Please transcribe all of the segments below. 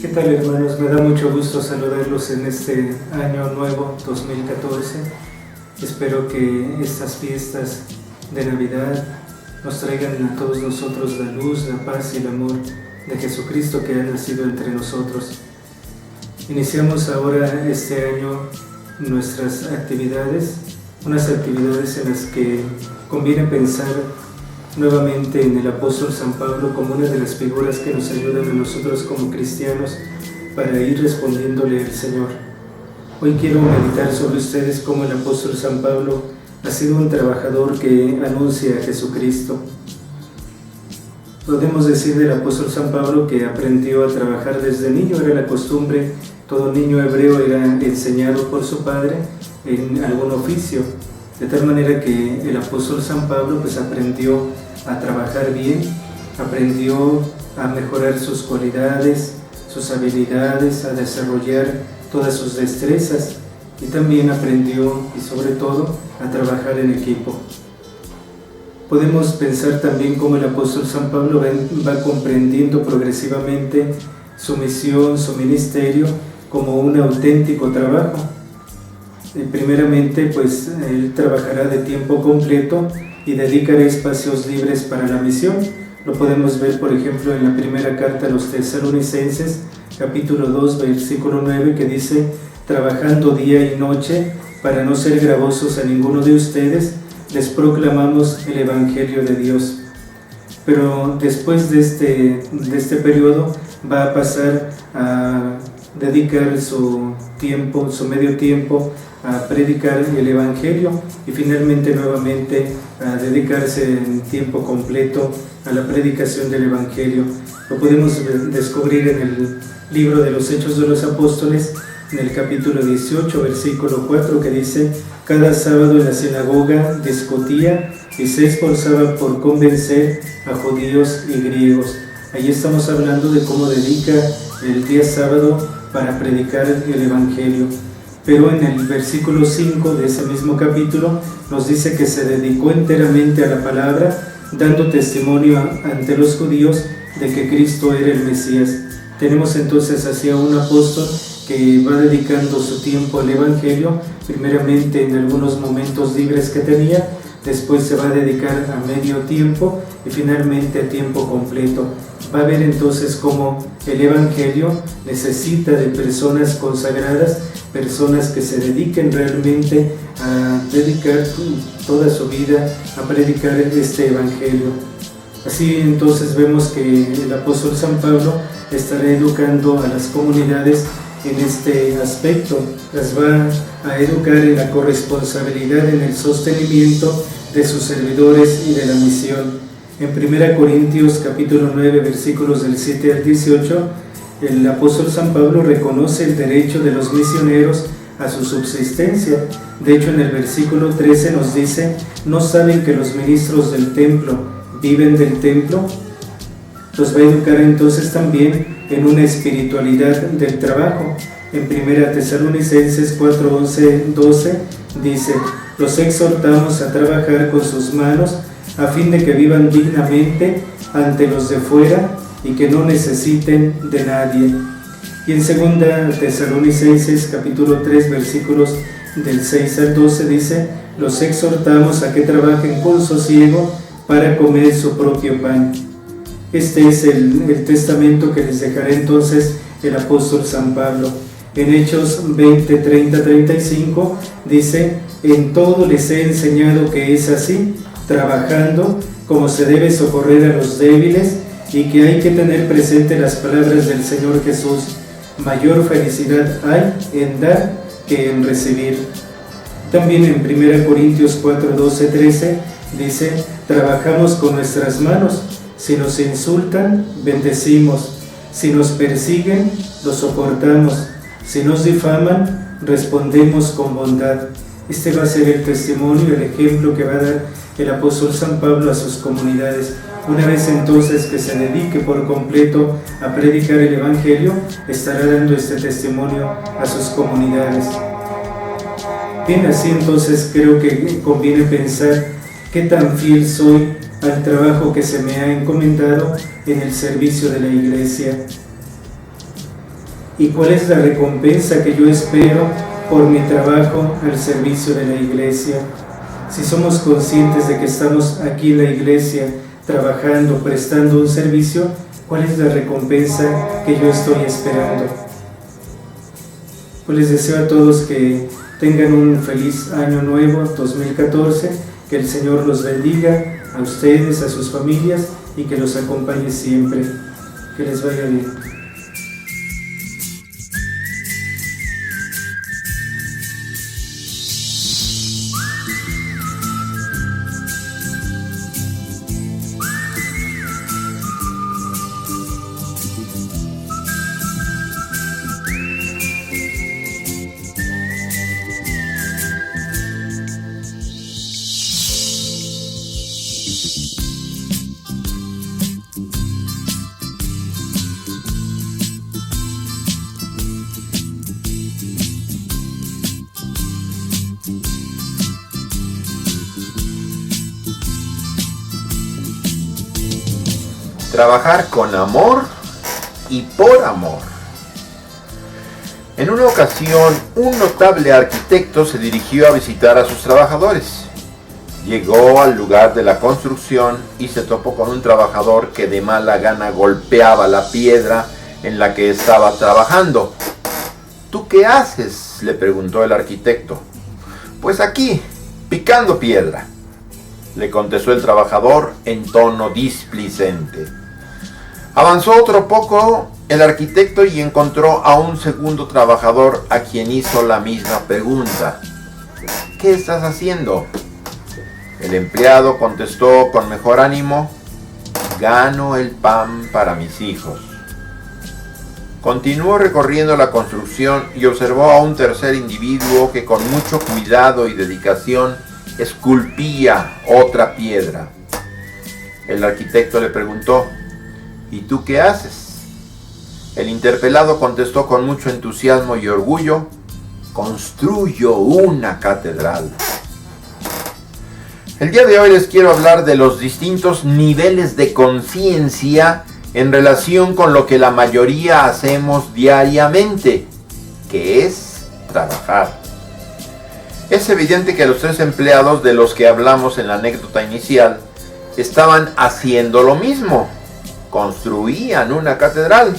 ¿Qué tal, hermanos? Me da mucho gusto saludarlos en este año nuevo 2014. Espero que estas fiestas de Navidad nos traigan a todos nosotros la luz, la paz y el amor de Jesucristo que ha nacido entre nosotros. Iniciamos ahora este año nuestras actividades, unas actividades en las que conviene pensar nuevamente en el apóstol San Pablo como una de las figuras que nos ayudan a nosotros como cristianos para ir respondiéndole al Señor. Hoy quiero meditar sobre ustedes cómo el apóstol San Pablo ha sido un trabajador que anuncia a Jesucristo. Podemos decir del apóstol San Pablo que aprendió a trabajar desde niño, era la costumbre, todo niño hebreo era enseñado por su padre en algún oficio, de tal manera que el apóstol San Pablo aprendió a trabajar bien, aprendió a mejorar sus cualidades, sus habilidades, a desarrollar todas sus destrezas y también aprendió y sobre todo a trabajar en equipo. Podemos pensar también cómo el apóstol San Pablo va comprendiendo progresivamente su misión, su ministerio como un auténtico trabajo. Primeramente, él trabajará de tiempo completo y dedicará espacios libres para la misión. Lo podemos ver, por ejemplo, en la primera carta a los Tesalonicenses, capítulo 2, versículo 9, que dice: trabajando día y noche para no ser gravosos a ninguno de ustedes, les proclamamos el Evangelio de Dios. Pero después de este periodo va a pasar a dedicar su tiempo, su medio tiempo, a predicar el Evangelio y finalmente nuevamente a dedicarse en tiempo completo a la predicación del Evangelio. Lo podemos descubrir en el libro de los Hechos de los Apóstoles, en el capítulo 18, versículo 4, que dice: cada sábado en la sinagoga discutía y se esforzaba por convencer a judíos y griegos. Ahí estamos hablando de cómo dedica el día sábado para predicar el Evangelio. Pero en el versículo 5 de ese mismo capítulo nos dice que se dedicó enteramente a la palabra, dando testimonio ante los judíos de que Cristo era el Mesías. Tenemos entonces hacia un apóstol que va dedicando su tiempo al Evangelio, primeramente en algunos momentos libres que tenía, después se va a dedicar a medio tiempo y finalmente a tiempo completo. Va a ver entonces cómo el Evangelio necesita de personas consagradas, personas que se dediquen realmente a dedicar toda su vida a predicar este Evangelio. Así entonces vemos que el apóstol San Pablo estará educando a las comunidades en este aspecto, las va a educar en la corresponsabilidad, en el sostenimiento de sus servidores y de la misión. En 1 Corintios capítulo 9, versículos del 7 al 18, el apóstol San Pablo reconoce el derecho de los misioneros a su subsistencia. De hecho, en el versículo 13 nos dice: ¿no saben que los ministros del templo viven del templo? Los va a educar entonces también en una espiritualidad del trabajo. En 1 Tesalonicenses 4, 11, 12 dice: los exhortamos a trabajar con sus manos a fin de que vivan dignamente ante los de fuera y que no necesiten de nadie. Y en 2 Tesalonicenses capítulo 3 versículos del 6 al 12 dice: los exhortamos a que trabajen con sosiego para comer su propio pan. Este es el testamento que les dejará entonces el apóstol San Pablo. En Hechos 20, 30, 35 dice: en todo les he enseñado que es así, trabajando como se debe socorrer a los débiles, y que hay que tener presente las palabras del Señor Jesús: mayor felicidad hay en dar que en recibir. También en 1 Corintios 4, 12, 13 dice: trabajamos con nuestras manos, si nos insultan, bendecimos, si nos persiguen, los soportamos, si nos difaman, respondemos con bondad. Este va a ser el testimonio, el ejemplo que va a dar el apóstol San Pablo a sus comunidades. Una vez entonces que se dedique por completo a predicar el Evangelio, estará dando este testimonio a sus comunidades. Bien, así entonces creo que conviene pensar qué tan fiel soy al trabajo que se me ha encomendado en el servicio de la Iglesia. ¿Y cuál es la recompensa que yo espero por mi trabajo al servicio de la Iglesia? Si somos conscientes de que estamos aquí en la Iglesia trabajando, prestando un servicio, ¿cuál es la recompensa que yo estoy esperando? Pues les deseo a todos que tengan un feliz año nuevo, 2014, que el Señor los bendiga, a ustedes, a sus familias, y que los acompañe siempre. Que les vaya bien. Trabajar con amor y por amor. En una ocasión, un notable arquitecto se dirigió a visitar a sus trabajadores. Llegó al lugar de la construcción y se topó con un trabajador que de mala gana golpeaba la piedra en la que estaba trabajando. ¿Tú qué haces?, le preguntó el arquitecto. Pues aquí, picando piedra, le contestó el trabajador en tono displicente. Avanzó otro poco el arquitecto y encontró a un segundo trabajador a quien hizo la misma pregunta. ¿Qué estás haciendo? El empleado contestó con mejor ánimo: gano el pan para mis hijos. Continuó recorriendo la construcción y observó a un tercer individuo que con mucho cuidado y dedicación esculpía otra piedra. El arquitecto le preguntó: ¿y tú qué haces? El interpelado contestó con mucho entusiasmo y orgullo: construyo una catedral. El día de hoy les quiero hablar de los distintos niveles de conciencia en relación con lo que la mayoría hacemos diariamente, que es trabajar. Es evidente que los tres empleados de los que hablamos en la anécdota inicial estaban haciendo lo mismo. Construían una catedral,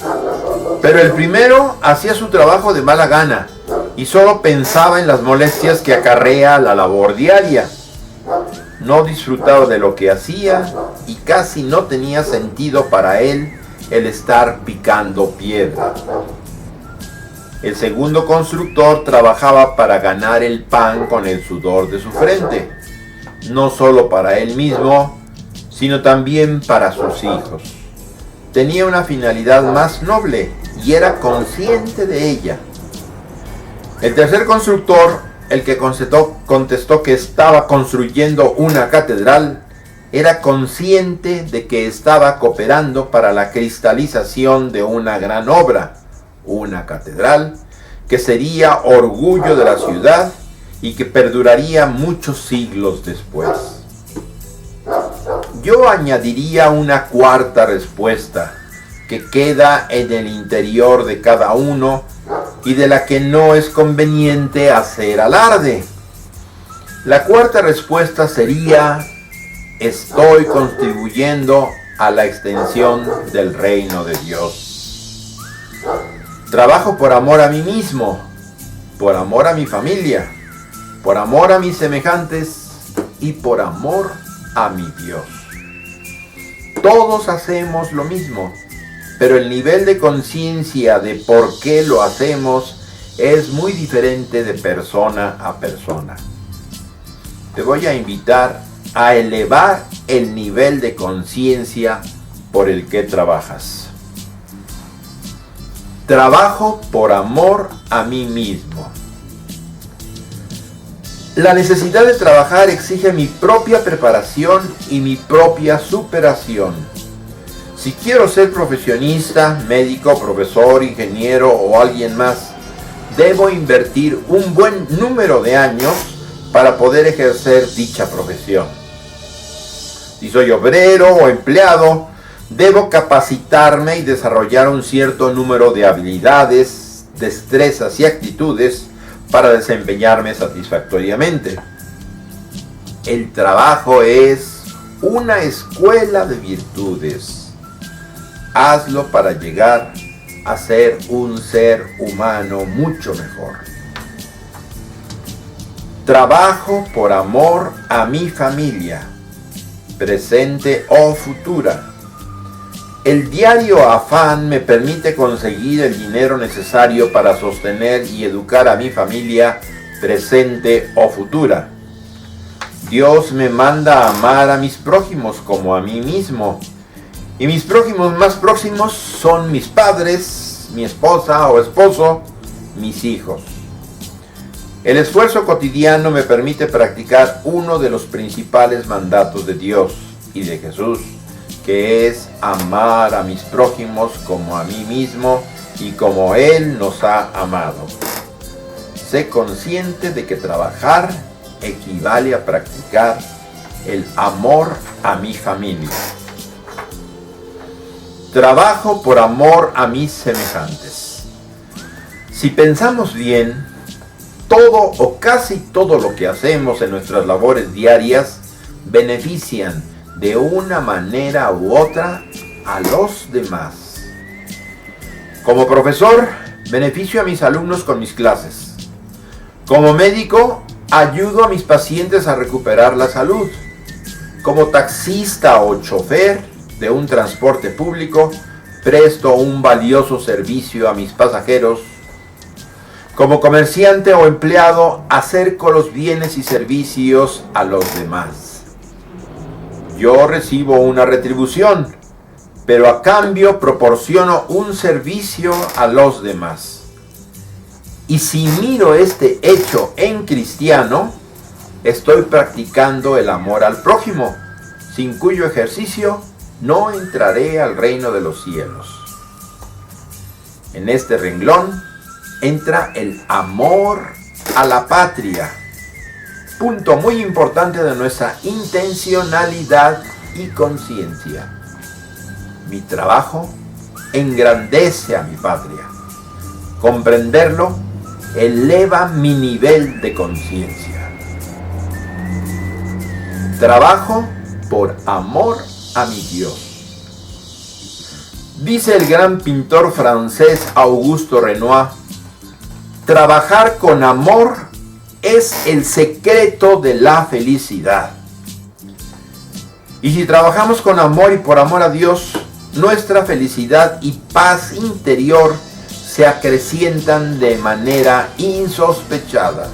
pero el primero hacía su trabajo de mala gana y solo pensaba en las molestias que acarrea la labor diaria. No disfrutaba de lo que hacía y casi no tenía sentido para él el estar picando piedra. El segundo constructor trabajaba para ganar el pan con el sudor de su frente, no solo para él mismo, sino también para sus hijos. Tenía una finalidad más noble y era consciente de ella. El tercer constructor, el que contestó que estaba construyendo una catedral, era consciente de que estaba cooperando para la cristalización de una gran obra, una catedral, que sería orgullo de la ciudad y que perduraría muchos siglos después. Yo añadiría una cuarta respuesta, que queda en el interior de cada uno y de la que no es conveniente hacer alarde. La cuarta respuesta sería: estoy contribuyendo a la extensión del reino de Dios. Trabajo por amor a mí mismo, por amor a mi familia, por amor a mis semejantes y por amor a mi Dios. Todos hacemos lo mismo, pero el nivel de conciencia de por qué lo hacemos es muy diferente de persona a persona. Te voy a invitar a elevar el nivel de conciencia por el que trabajas. Trabajo por amor a mí mismo. La necesidad de trabajar exige mi propia preparación y mi propia superación. Si quiero ser profesionista, médico, profesor, ingeniero o alguien más, debo invertir un buen número de años para poder ejercer dicha profesión. Si soy obrero o empleado, debo capacitarme y desarrollar un cierto número de habilidades, destrezas y actitudes para desempeñarme satisfactoriamente. El trabajo es una escuela de virtudes. Hazlo para llegar a ser un ser humano mucho mejor. Trabajo por amor a mi familia, presente o futura. El diario afán me permite conseguir el dinero necesario para sostener y educar a mi familia, presente o futura. Dios me manda a amar a mis prójimos como a mí mismo. Y mis prójimos más próximos son mis padres, mi esposa o esposo, mis hijos. El esfuerzo cotidiano me permite practicar uno de los principales mandatos de Dios y de Jesús, que es amar a mis prójimos como a mí mismo y como Él nos ha amado. Sé consciente de que trabajar equivale a practicar el amor a mi familia. Trabajo por amor a mis semejantes. Si pensamos bien, todo o casi todo lo que hacemos en nuestras labores diarias benefician de una manera u otra a los demás. Como profesor, beneficio a mis alumnos con mis clases. Como médico, ayudo a mis pacientes a recuperar la salud. Como taxista o chofer de un transporte público, presto un valioso servicio a mis pasajeros. Como comerciante o empleado, acerco los bienes y servicios a los demás. Yo recibo una retribución, pero a cambio proporciono un servicio a los demás. Y si miro este hecho en cristiano, estoy practicando el amor al prójimo, sin cuyo ejercicio no entraré al reino de los cielos. En este renglón entra el amor a la patria, punto muy importante de nuestra intencionalidad y conciencia. Mi trabajo engrandece a mi patria. Comprenderlo eleva mi nivel de conciencia. Trabajo por amor a mi Dios. Dice el gran pintor francés Auguste Renoir: trabajar con amor es el secreto de la felicidad. Y si trabajamos con amor y por amor a Dios, nuestra felicidad y paz interior se acrecientan de manera insospechada.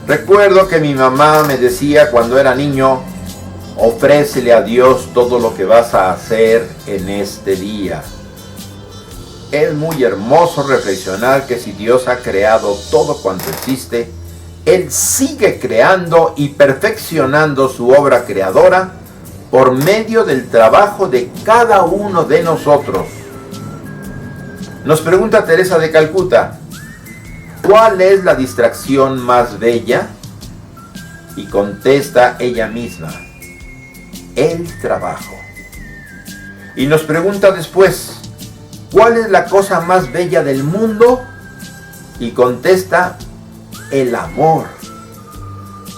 Recuerdo que mi mamá me decía cuando era niño: ofrécele a Dios todo lo que vas a hacer en este día. Es muy hermoso reflexionar que si Dios ha creado todo cuanto existe, Él sigue creando y perfeccionando su obra creadora por medio del trabajo de cada uno de nosotros. Nos pregunta Teresa de Calcuta, ¿cuál es la distracción más bella? Y contesta ella misma, el trabajo. Y nos pregunta después, ¿cuál es la cosa más bella del mundo? Y contesta, el amor.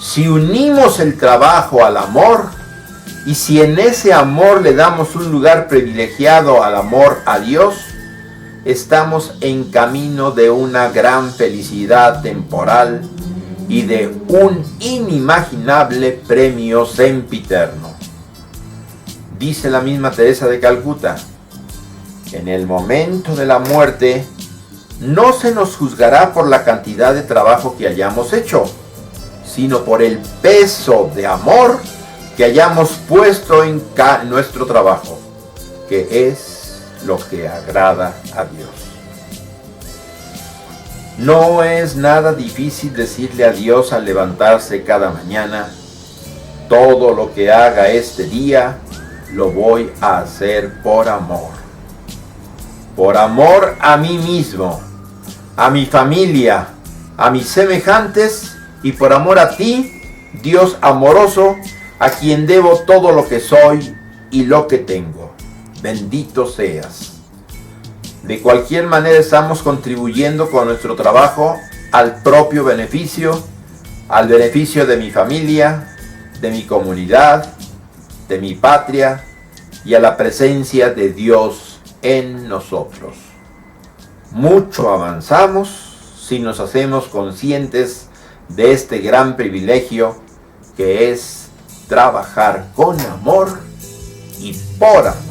Si unimos el trabajo al amor, y si en ese amor le damos un lugar privilegiado al amor a Dios, estamos en camino de una gran felicidad temporal y de un inimaginable premio sempiterno. Dice la misma Teresa de Calcuta, en el momento de la muerte, no se nos juzgará por la cantidad de trabajo que hayamos hecho, sino por el peso de amor que hayamos puesto en nuestro trabajo, que es lo que agrada a Dios. No es nada difícil decirle a Dios al levantarse cada mañana, todo lo que haga este día, lo voy a hacer por amor. Por amor a mí mismo, a mi familia, a mis semejantes y por amor a ti, Dios amoroso, a quien debo todo lo que soy y lo que tengo. Bendito seas. De cualquier manera estamos contribuyendo con nuestro trabajo al propio beneficio, al beneficio de mi familia, de mi comunidad, de mi patria y a la presencia de Dios en nosotros. Mucho avanzamos si nos hacemos conscientes de este gran privilegio que es trabajar con amor y por amor.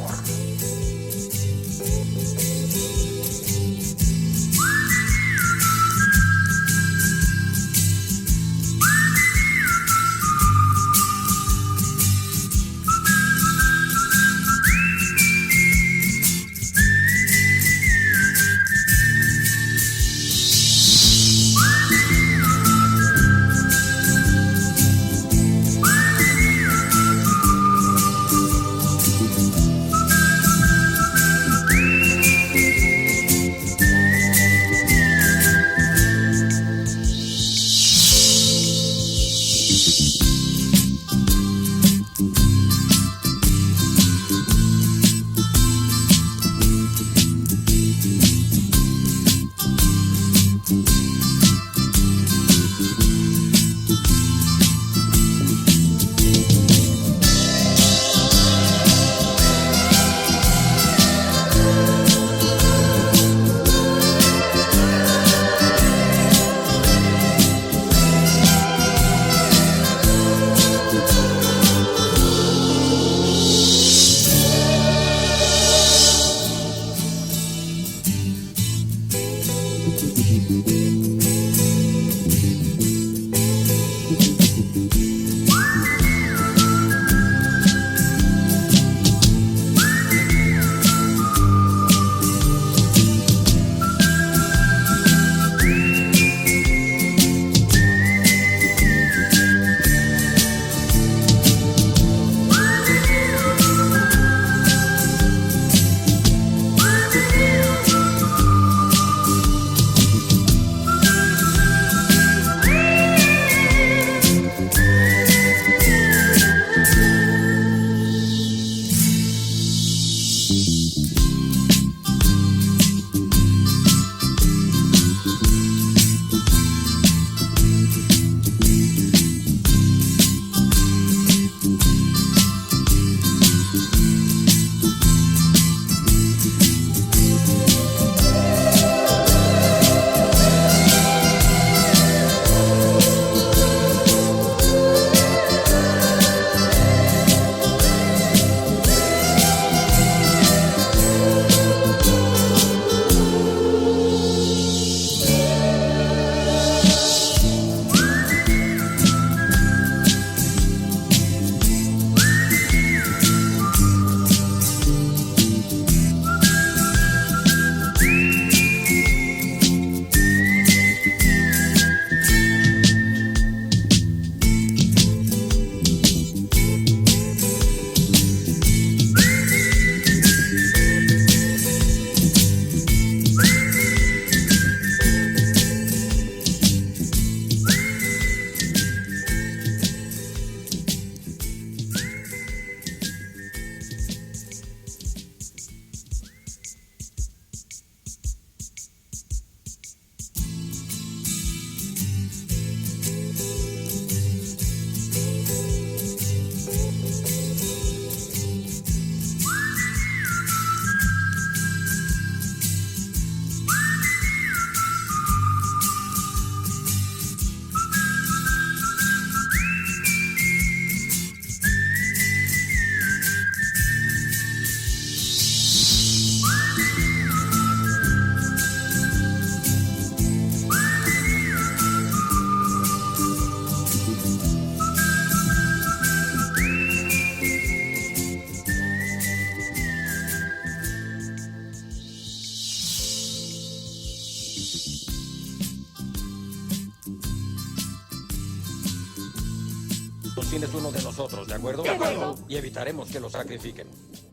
Tiburón es uno de nosotros, ¿de acuerdo? De acuerdo. Y evitaremos que lo sacrifiquen.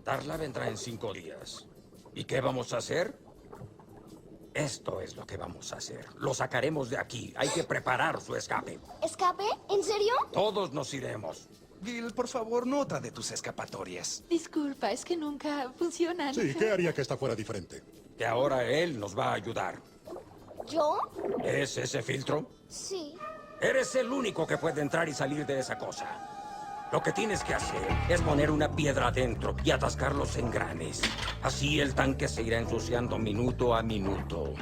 Darla vendrá en 5 días. ¿Y qué vamos a hacer? Esto es lo que vamos a hacer. Lo sacaremos de aquí. Hay que preparar su escape. ¿Escape? ¿En serio? Todos nos iremos. Gil, por favor, no otra de tus escapatorias. Disculpa, es que nunca funcionan. Sí, ¿qué haría que esta fuera diferente? Que ahora él nos va a ayudar. ¿Yo? ¿Es ese filtro? Sí. Eres el único que puede entrar y salir de esa cosa. Lo que tienes que hacer es poner una piedra adentro y atascar los engranes. Así el tanque se irá ensuciando minuto a minuto.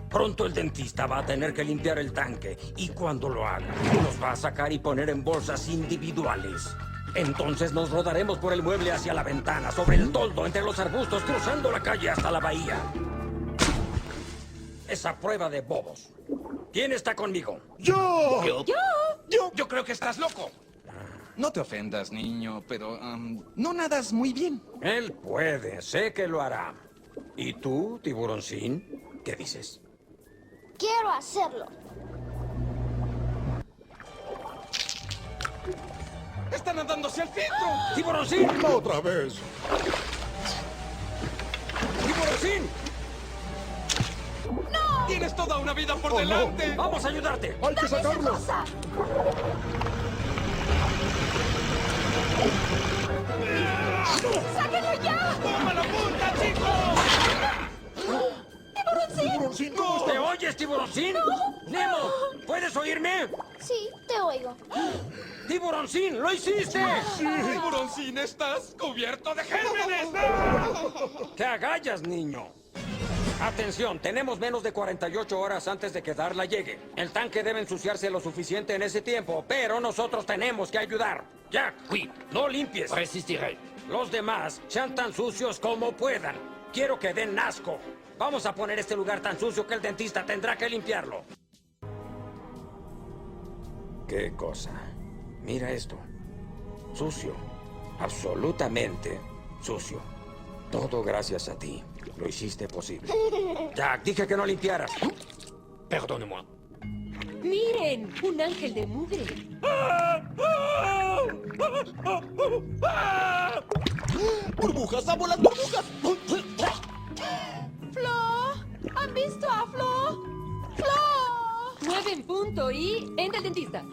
Pronto el dentista va a tener que limpiar el tanque y cuando lo haga, los va a sacar y poner en bolsas individuales. Entonces nos rodaremos por el mueble hacia la ventana, sobre el toldo, entre los arbustos, cruzando la calle hasta la bahía. Esa prueba de bobos. ¿Quién está conmigo? ¡Yo! Yo creo que estás loco. No te ofendas, niño, pero no nadas muy bien. Él puede, sé que lo hará. ¿Y tú, tiburoncín? ¿Qué dices? Quiero hacerlo. ¡Está nadando hacia el filtro! ¡Tiburoncín! ¡Otra vez! ¡Tiburoncín! ¡Tienes toda una vida por no. delante! ¡Vamos a ayudarte! ¡Hay que sacarlo! ¡Cosa! ¡Sáquenlo ya! ¡Toma la punta, chico! ¡Tiburoncín! ¡No! ¿Te oyes, tiburoncín? ¡Nemo! ¿Puedes oírme? Sí, te oigo. ¡Tiburoncín! ¡Lo hiciste! ¡Tiburoncín, estás cubierto de gérmenes! ¡Te agallas, niño! Atención, tenemos menos de 48 horas antes de que Darla llegue. El tanque debe ensuciarse lo suficiente en ese tiempo, pero nosotros tenemos que ayudar. Jack, no limpies. Resistiré. Los demás sean tan sucios como puedan. Quiero que den asco. Vamos a poner este lugar tan sucio que el dentista tendrá que limpiarlo. ¿Qué cosa? Mira esto. Sucio. Absolutamente sucio. Todo gracias a ti. Lo hiciste posible. Jack, dije que no limpiaras. Perdóneme-moi. ¡Miren! ¡Un ángel de mugre! ¡Burbujas! ¡Amo las burbujas! ¡Flo! ¿Han visto a Flo? ¡Flo! 9 en punto y... ¡entra el dentista!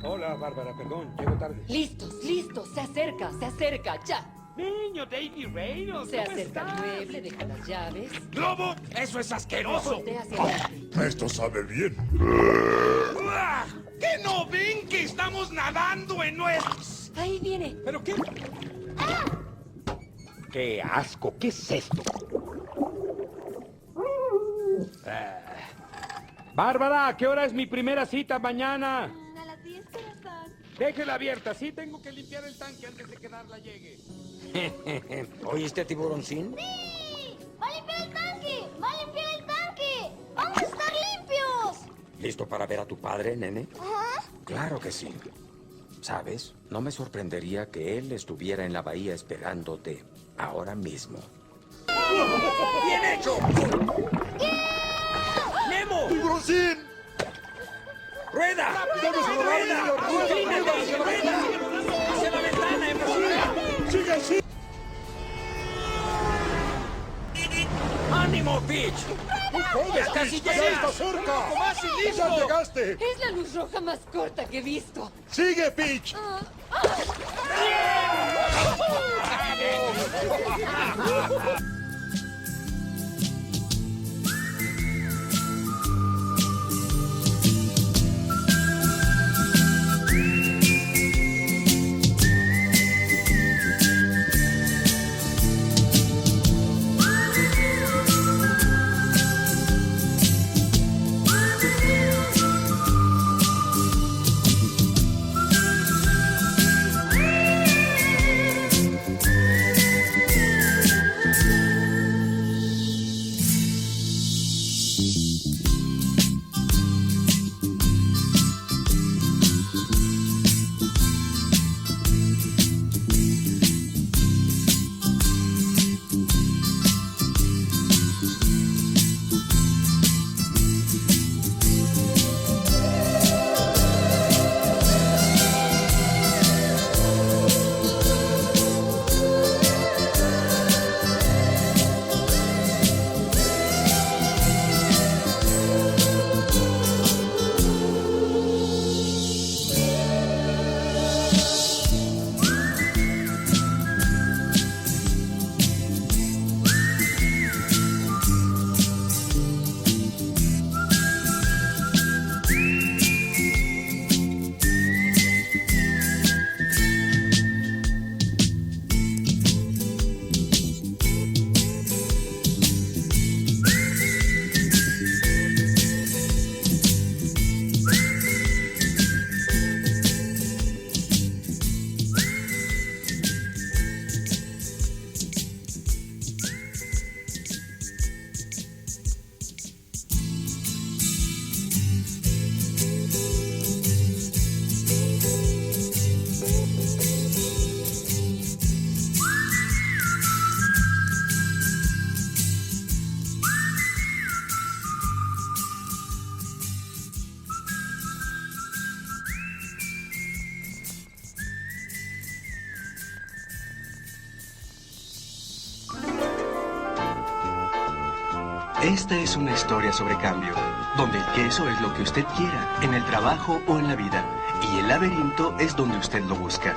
Hola, Bárbara, perdón, llego tarde. Listos, listos. Se acerca, ya. Niño, Davy Reynolds. Se acerca al mueble, deja las llaves. ¡Globo! ¡Eso es asqueroso! Voltea hacia adelante. Esto sabe bien. ¿Qué no ven que estamos nadando en nuestros? Ahí viene. ¿Pero qué? ¡Qué asco! ¿Qué es esto? Bárbara, ¿a qué hora es mi primera cita mañana? A las 10, corazón. Déjela abierta, sí tengo que limpiar el tanque antes de que Darla llegue. ¿Oíste, tiburoncín? ¡Sí! ¡Va a limpiar el tanque! ¡Va a limpiar el tanque! ¡Vamos a estar limpios! ¿Listo para ver a tu padre, nene? Ajá. Claro que sí. ¿Sabes? No me sorprendería que él estuviera en la bahía esperándote ahora mismo. ¡Bien hecho! ¡Nemo! ¡Tiburoncín! ¡Rueda! ¡Rueda! ¡Inclínate! ¡Rueda! ¡Hacia la ventana! ¡Empuja! ¡Sigue así! ¡Ánimo, Peach! ¡Puedes! ¡Casi ¡Ya llegas! está cerca! más y listo! ¡Ya llegaste! Es la luz roja más corta que he visto. ¡Sigue, Peach! Esta es una historia sobre cambio, donde el queso es lo que usted quiera, en el trabajo o en la vida, y el laberinto es donde usted lo busca.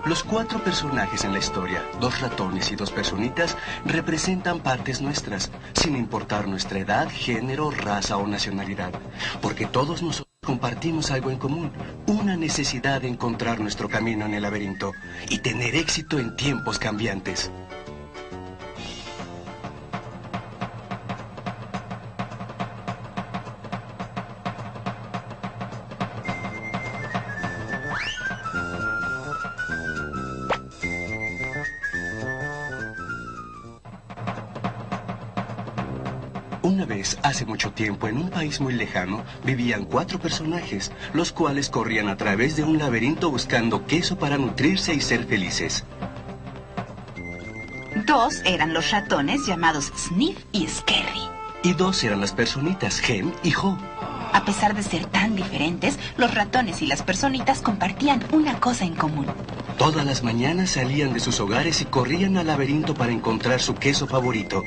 Los 4 personajes en la historia, 2 ratones y 2 personitas, representan partes nuestras, sin importar nuestra edad, género, raza o nacionalidad, porque todos nosotros compartimos algo en común, una necesidad de encontrar nuestro camino en el laberinto y tener éxito en tiempos cambiantes. Una vez, hace mucho tiempo, en un país muy lejano, vivían 4 personajes, los cuales corrían a través de un laberinto buscando queso para nutrirse y ser felices. 2 eran los ratones llamados Sniff y Scary. Y 2 eran las personitas, Hem y Ho. A pesar de ser tan diferentes, los ratones y las personitas compartían una cosa en común. Todas las mañanas salían de sus hogares y corrían al laberinto para encontrar su queso favorito.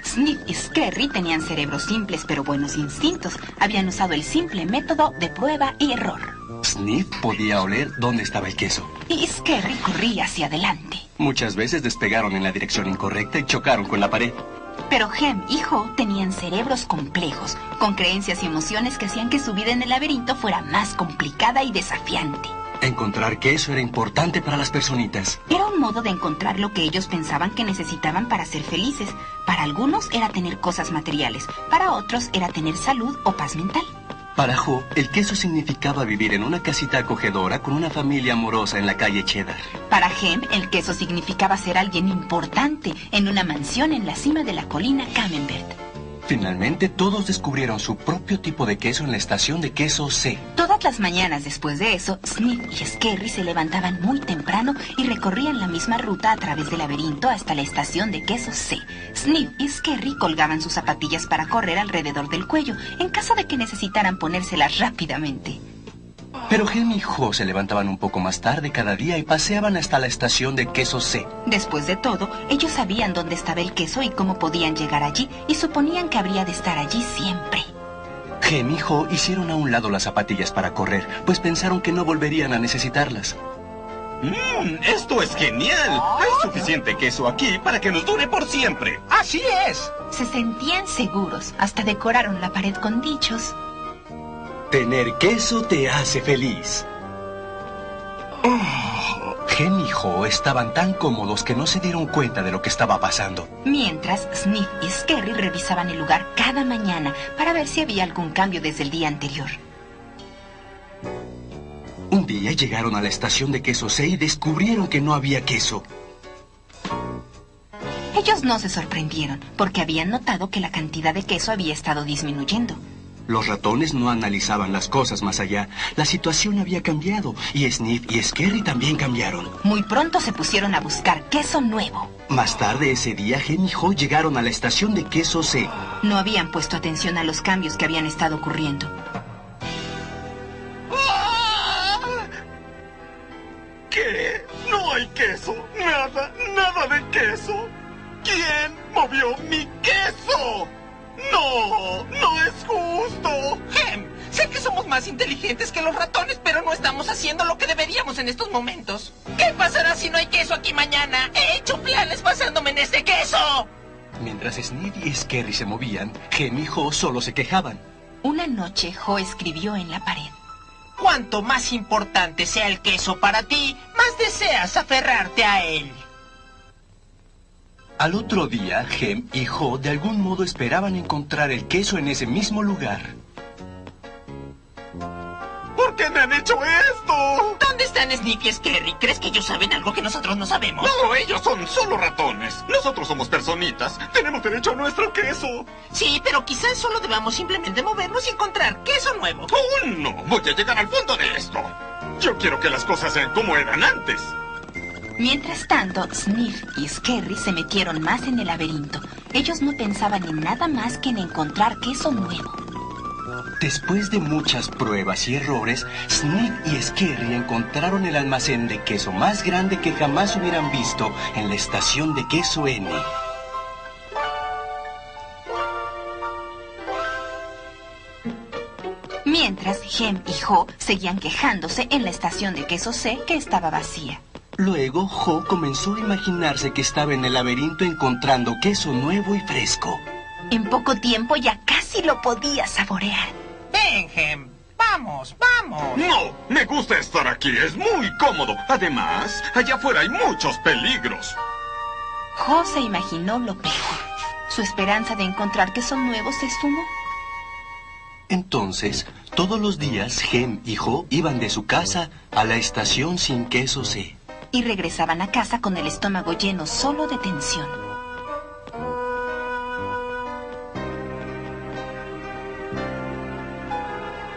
Sniff y Scary tenían cerebros simples pero buenos instintos. Habían usado el simple método de prueba y error. Sniff podía oler dónde estaba el queso. Y Scary corría hacia adelante. Muchas veces despegaron en la dirección incorrecta y chocaron con la pared. Pero Hem y Ho tenían cerebros complejos, con creencias y emociones que hacían que su vida en el laberinto fuera más complicada y desafiante. Encontrar queso era importante para las personitas. Era un modo de encontrar lo que ellos pensaban que necesitaban para ser felices. Para algunos era tener cosas materiales, para otros era tener salud o paz mental. Para Ho, el queso significaba vivir en una casita acogedora con una familia amorosa en la calle Cheddar. Para Hem, el queso significaba ser alguien importante en una mansión en la cima de la colina Camembert. Finalmente, todos descubrieron su propio tipo de queso en la estación de queso C. Todas las mañanas después de eso, Sniff y Scary se levantaban muy temprano y recorrían la misma ruta a través del laberinto hasta la estación de queso C. Sniff y Scary colgaban sus zapatillas para correr alrededor del cuello, en caso de que necesitaran ponérselas rápidamente. Pero Hem y Ho se levantaban un poco más tarde cada día y paseaban hasta la estación de queso C. Después de todo, ellos sabían dónde estaba el queso y cómo podían llegar allí, y suponían que habría de estar allí siempre. Hem y Ho hicieron a un lado las zapatillas para correr, pues pensaron que no volverían a necesitarlas. ¡Esto es genial! Hay suficiente queso aquí para que nos dure por siempre. ¡Así es! Se sentían seguros, hasta decoraron la pared con dichos. Tener queso te hace feliz. Hem y Ho estaban tan cómodos que no se dieron cuenta de lo que estaba pasando. Mientras, Sniff y Scary revisaban el lugar cada mañana para ver si había algún cambio desde el día anterior. Un día llegaron a la estación de queso C y descubrieron que no había queso. Ellos no se sorprendieron, porque habían notado que la cantidad de queso había estado disminuyendo. Los ratones no analizaban las cosas más allá. La situación había cambiado y Sniff y Scary también cambiaron. Muy pronto se pusieron a buscar queso nuevo. Más tarde ese día, Hem y Ho llegaron a la estación de queso C. No habían puesto atención a los cambios que habían estado ocurriendo. ¿Qué? No hay queso. Nada de queso. ¿Quién movió mi queso? ¡No es justo! Hem, sé que somos más inteligentes que los ratones, pero no estamos haciendo lo que deberíamos en estos momentos. ¿Qué pasará si no hay queso aquí mañana? He hecho planes basándome en este queso. Mientras Sniff y Scary se movían, Hem y Ho solo se quejaban. Una noche, Ho escribió en la pared: Cuanto más importante sea el queso para ti, más deseas aferrarte a él. Al otro día, Hem y Ho de algún modo esperaban encontrar el queso en ese mismo lugar. ¿Por qué me han hecho esto? ¿Dónde están Sniff y Scary? ¿Crees que ellos saben algo que nosotros no sabemos? No, ellos son solo ratones. Nosotros somos personitas. Tenemos derecho a nuestro queso. Sí, pero quizás solo debamos simplemente movernos y encontrar queso nuevo. ¡Oh, no! Voy a llegar al fondo de esto. Yo quiero que las cosas sean como eran antes. Mientras tanto, Sniff y Scary se metieron más en el laberinto. Ellos no pensaban en nada más que en encontrar queso nuevo. Después de muchas pruebas y errores, Sniff y Scary encontraron el almacén de queso más grande que jamás hubieran visto en la estación de queso N. Mientras, Hem y Jo seguían quejándose en la estación de queso C que estaba vacía. Luego, Jo comenzó a imaginarse que estaba en el laberinto encontrando queso nuevo y fresco. En poco tiempo ya casi lo podía saborear. Ven, Hem. Vamos, vamos. No, me gusta estar aquí, es muy cómodo. Además, allá afuera hay muchos peligros. Jo se imaginó lo peor. Su esperanza de encontrar queso nuevo se esfumó. Entonces, todos los días, Hem y Jo iban de su casa a la estación sin queso C. Y regresaban a casa con el estómago lleno solo de tensión.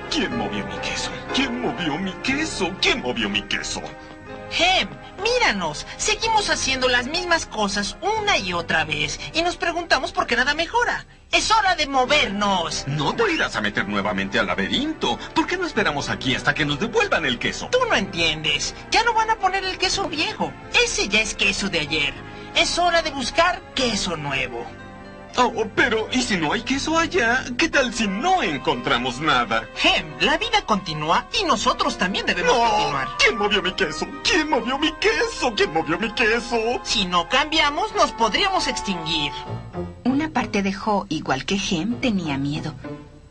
¿Quién movió mi queso? ¿Quién movió mi queso? ¿Quién movió mi queso? Hem, míranos. Seguimos haciendo las mismas cosas una y otra vez. Y nos preguntamos por qué nada mejora. ¡Es hora de movernos! No te irás a meter nuevamente al laberinto. ¿Por qué no esperamos aquí hasta que nos devuelvan el queso? Tú no entiendes. Ya no van a poner el queso viejo. Ese ya es queso de ayer. Es hora de buscar queso nuevo. Oh, pero ¿y si no hay queso allá? ¿Qué tal si no encontramos nada? Hem, la vida continúa y nosotros también debemos continuar. ¿Quién movió mi queso? ¿Quién movió mi queso? ¿Quién movió mi queso? Si no cambiamos, nos podríamos extinguir. Una parte de Jo, igual que Hem, tenía miedo.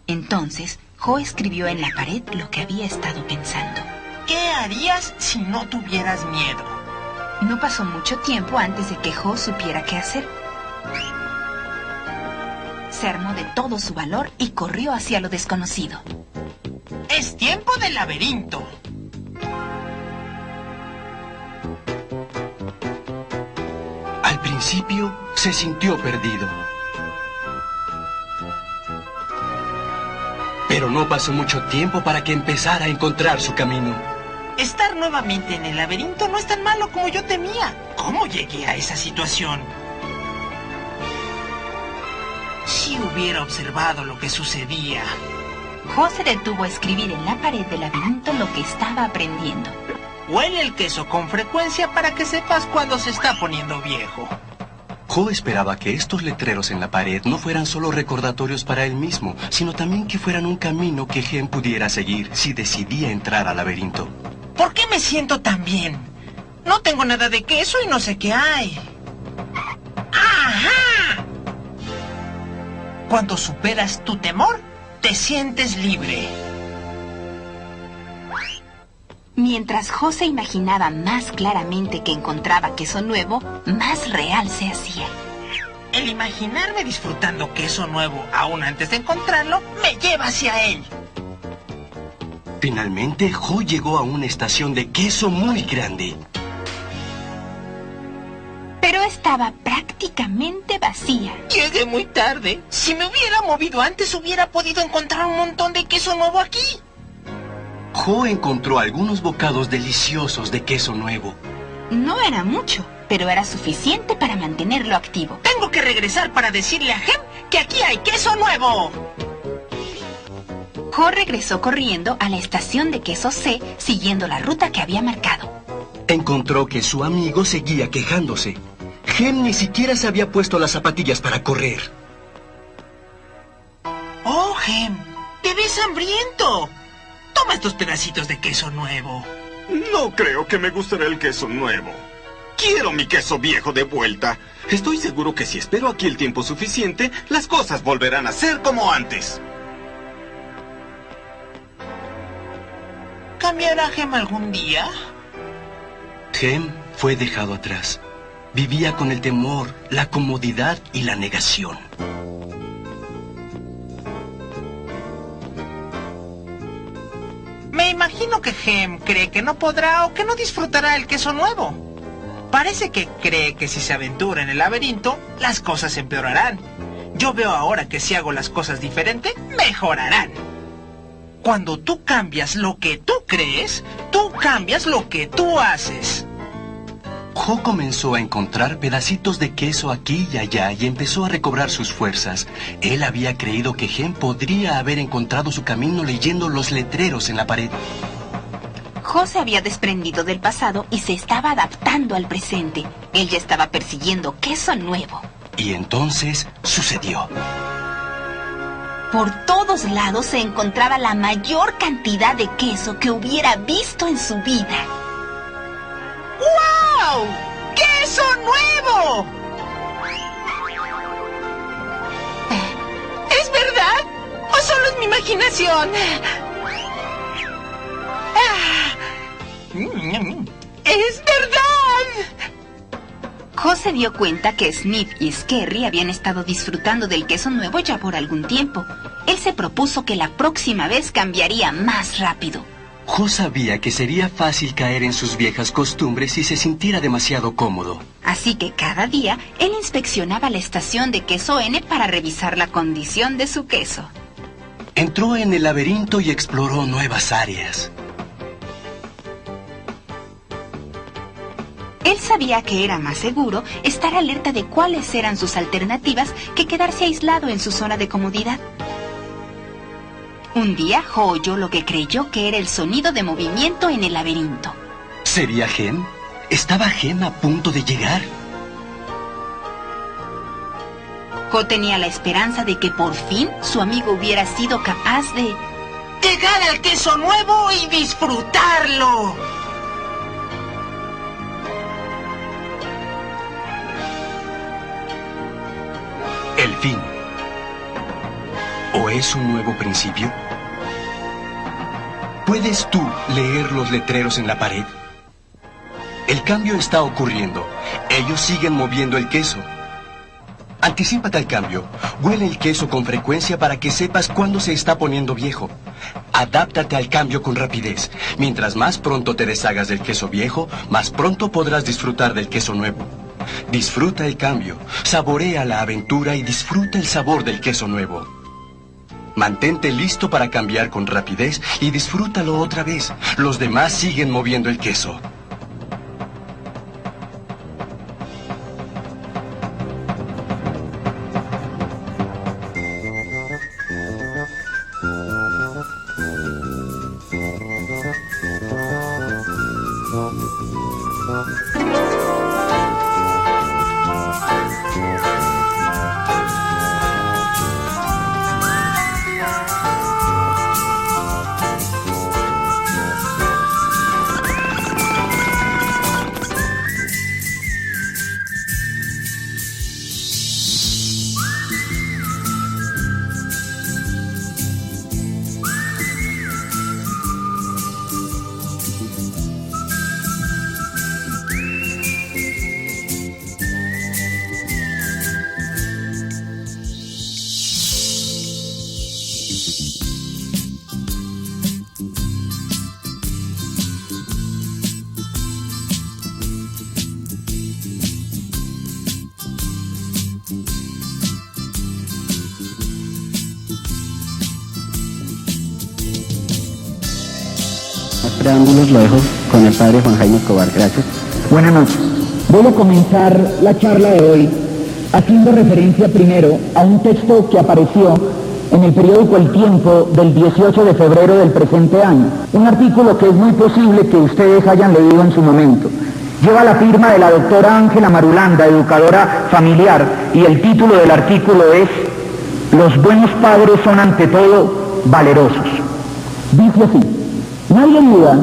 Entonces, Jo escribió en la pared lo que había estado pensando. ¿Qué harías si no tuvieras miedo? No pasó mucho tiempo antes de que Jo supiera qué hacer. Se armó de todo su valor y corrió hacia lo desconocido. ¡Es tiempo del laberinto! Al principio, se sintió perdido. Pero no pasó mucho tiempo para que empezara a encontrar su camino. Estar nuevamente en el laberinto no es tan malo como yo temía. ¿Cómo llegué a esa situación? Si hubiera observado lo que sucedía. Jo se detuvo a escribir en la pared del laberinto lo que estaba aprendiendo. Huele el queso con frecuencia para que sepas cuando se está poniendo viejo. Jo esperaba que estos letreros en la pared no fueran solo recordatorios para él mismo, sino también que fueran un camino que Hem pudiera seguir si decidía entrar al laberinto. ¿Por qué me siento tan bien? No tengo nada de queso y no sé qué hay. ¡Ajá! Cuando superas tu temor, te sientes libre. Mientras Jo se imaginaba más claramente que encontraba queso nuevo, más real se hacía. El imaginarme disfrutando queso nuevo aún antes de encontrarlo, me lleva hacia él. Finalmente, Jo llegó a una estación de queso muy grande. Pero estaba prácticamente vacía. Llegué muy tarde. Si me hubiera movido antes, hubiera podido encontrar un montón de queso nuevo aquí. Jo encontró algunos bocados deliciosos de queso nuevo. No era mucho, pero era suficiente para mantenerlo activo. Tengo que regresar para decirle a Hem que aquí hay queso nuevo. Jo regresó corriendo a la estación de queso C, siguiendo la ruta que había marcado. Encontró que su amigo seguía quejándose. Hem ni siquiera se había puesto las zapatillas para correr. ¡Oh, Hem! ¡Te ves hambriento! Toma estos pedacitos de queso nuevo. No creo que me gustará el queso nuevo. Quiero mi queso viejo de vuelta. Estoy seguro que si espero aquí el tiempo suficiente, las cosas volverán a ser como antes. ¿Cambiará Hem algún día? Hem fue dejado atrás. Vivía con el temor, la comodidad y la negación. Me imagino que Hem cree que no podrá o que no disfrutará el queso nuevo. Parece que cree que si se aventura en el laberinto, las cosas empeorarán. Yo veo ahora que si hago las cosas diferente, mejorarán. Cuando tú cambias lo que tú crees, tú cambias lo que tú haces. Jo comenzó a encontrar pedacitos de queso aquí y allá y empezó a recobrar sus fuerzas. Él había creído que Hem podría haber encontrado su camino leyendo los letreros en la pared. Jo se había desprendido del pasado y se estaba adaptando al presente. Él ya estaba persiguiendo queso nuevo. Y entonces sucedió. Por todos lados se encontraba la mayor cantidad de queso que hubiera visto en su vida. ¡Wow! ¡Queso nuevo! ¿Es verdad? ¿O solo es mi imaginación? ¡Es verdad! Jo se dio cuenta que Snip y Scary habían estado disfrutando del queso nuevo ya por algún tiempo. Él se propuso que la próxima vez cambiaría más rápido. Jo sabía que sería fácil caer en sus viejas costumbres si se sintiera demasiado cómodo. Así que cada día él inspeccionaba la estación de queso N para revisar la condición de su queso. Entró en el laberinto y exploró nuevas áreas. Él sabía que era más seguro estar alerta de cuáles eran sus alternativas que quedarse aislado en su zona de comodidad. Un día, Jo oyó lo que creyó que era el sonido de movimiento en el laberinto. ¿Sería Gen? ¿Estaba Gen a punto de llegar? Jo tenía la esperanza de que por fin su amigo hubiera sido capaz de llegar al queso nuevo y disfrutarlo. El fin. ¿O es un nuevo principio? ¿Puedes tú leer los letreros en la pared? El cambio está ocurriendo. Ellos siguen moviendo el queso. Anticípate al cambio. Huele el queso con frecuencia para que sepas cuándo se está poniendo viejo. Adáptate al cambio con rapidez. Mientras más pronto te deshagas del queso viejo, más pronto podrás disfrutar del queso nuevo. Disfruta el cambio, saborea la aventura y disfruta el sabor del queso nuevo. Mantente listo para cambiar con rapidez y disfrútalo otra vez. Los demás siguen moviendo el queso. Preámbulos lo dejo con el padre Juan Jaime Escobar. Gracias. Buenas noches. Voy a comenzar la charla de hoy haciendo referencia primero a un texto que apareció en el periódico El Tiempo del 18 de febrero del presente año. Un artículo que es muy posible que ustedes hayan leído en su momento. Lleva la firma de la doctora Ángela Marulanda, educadora familiar, y el título del artículo es "Los buenos padres son ante todo valerosos". Dice así: nadie duda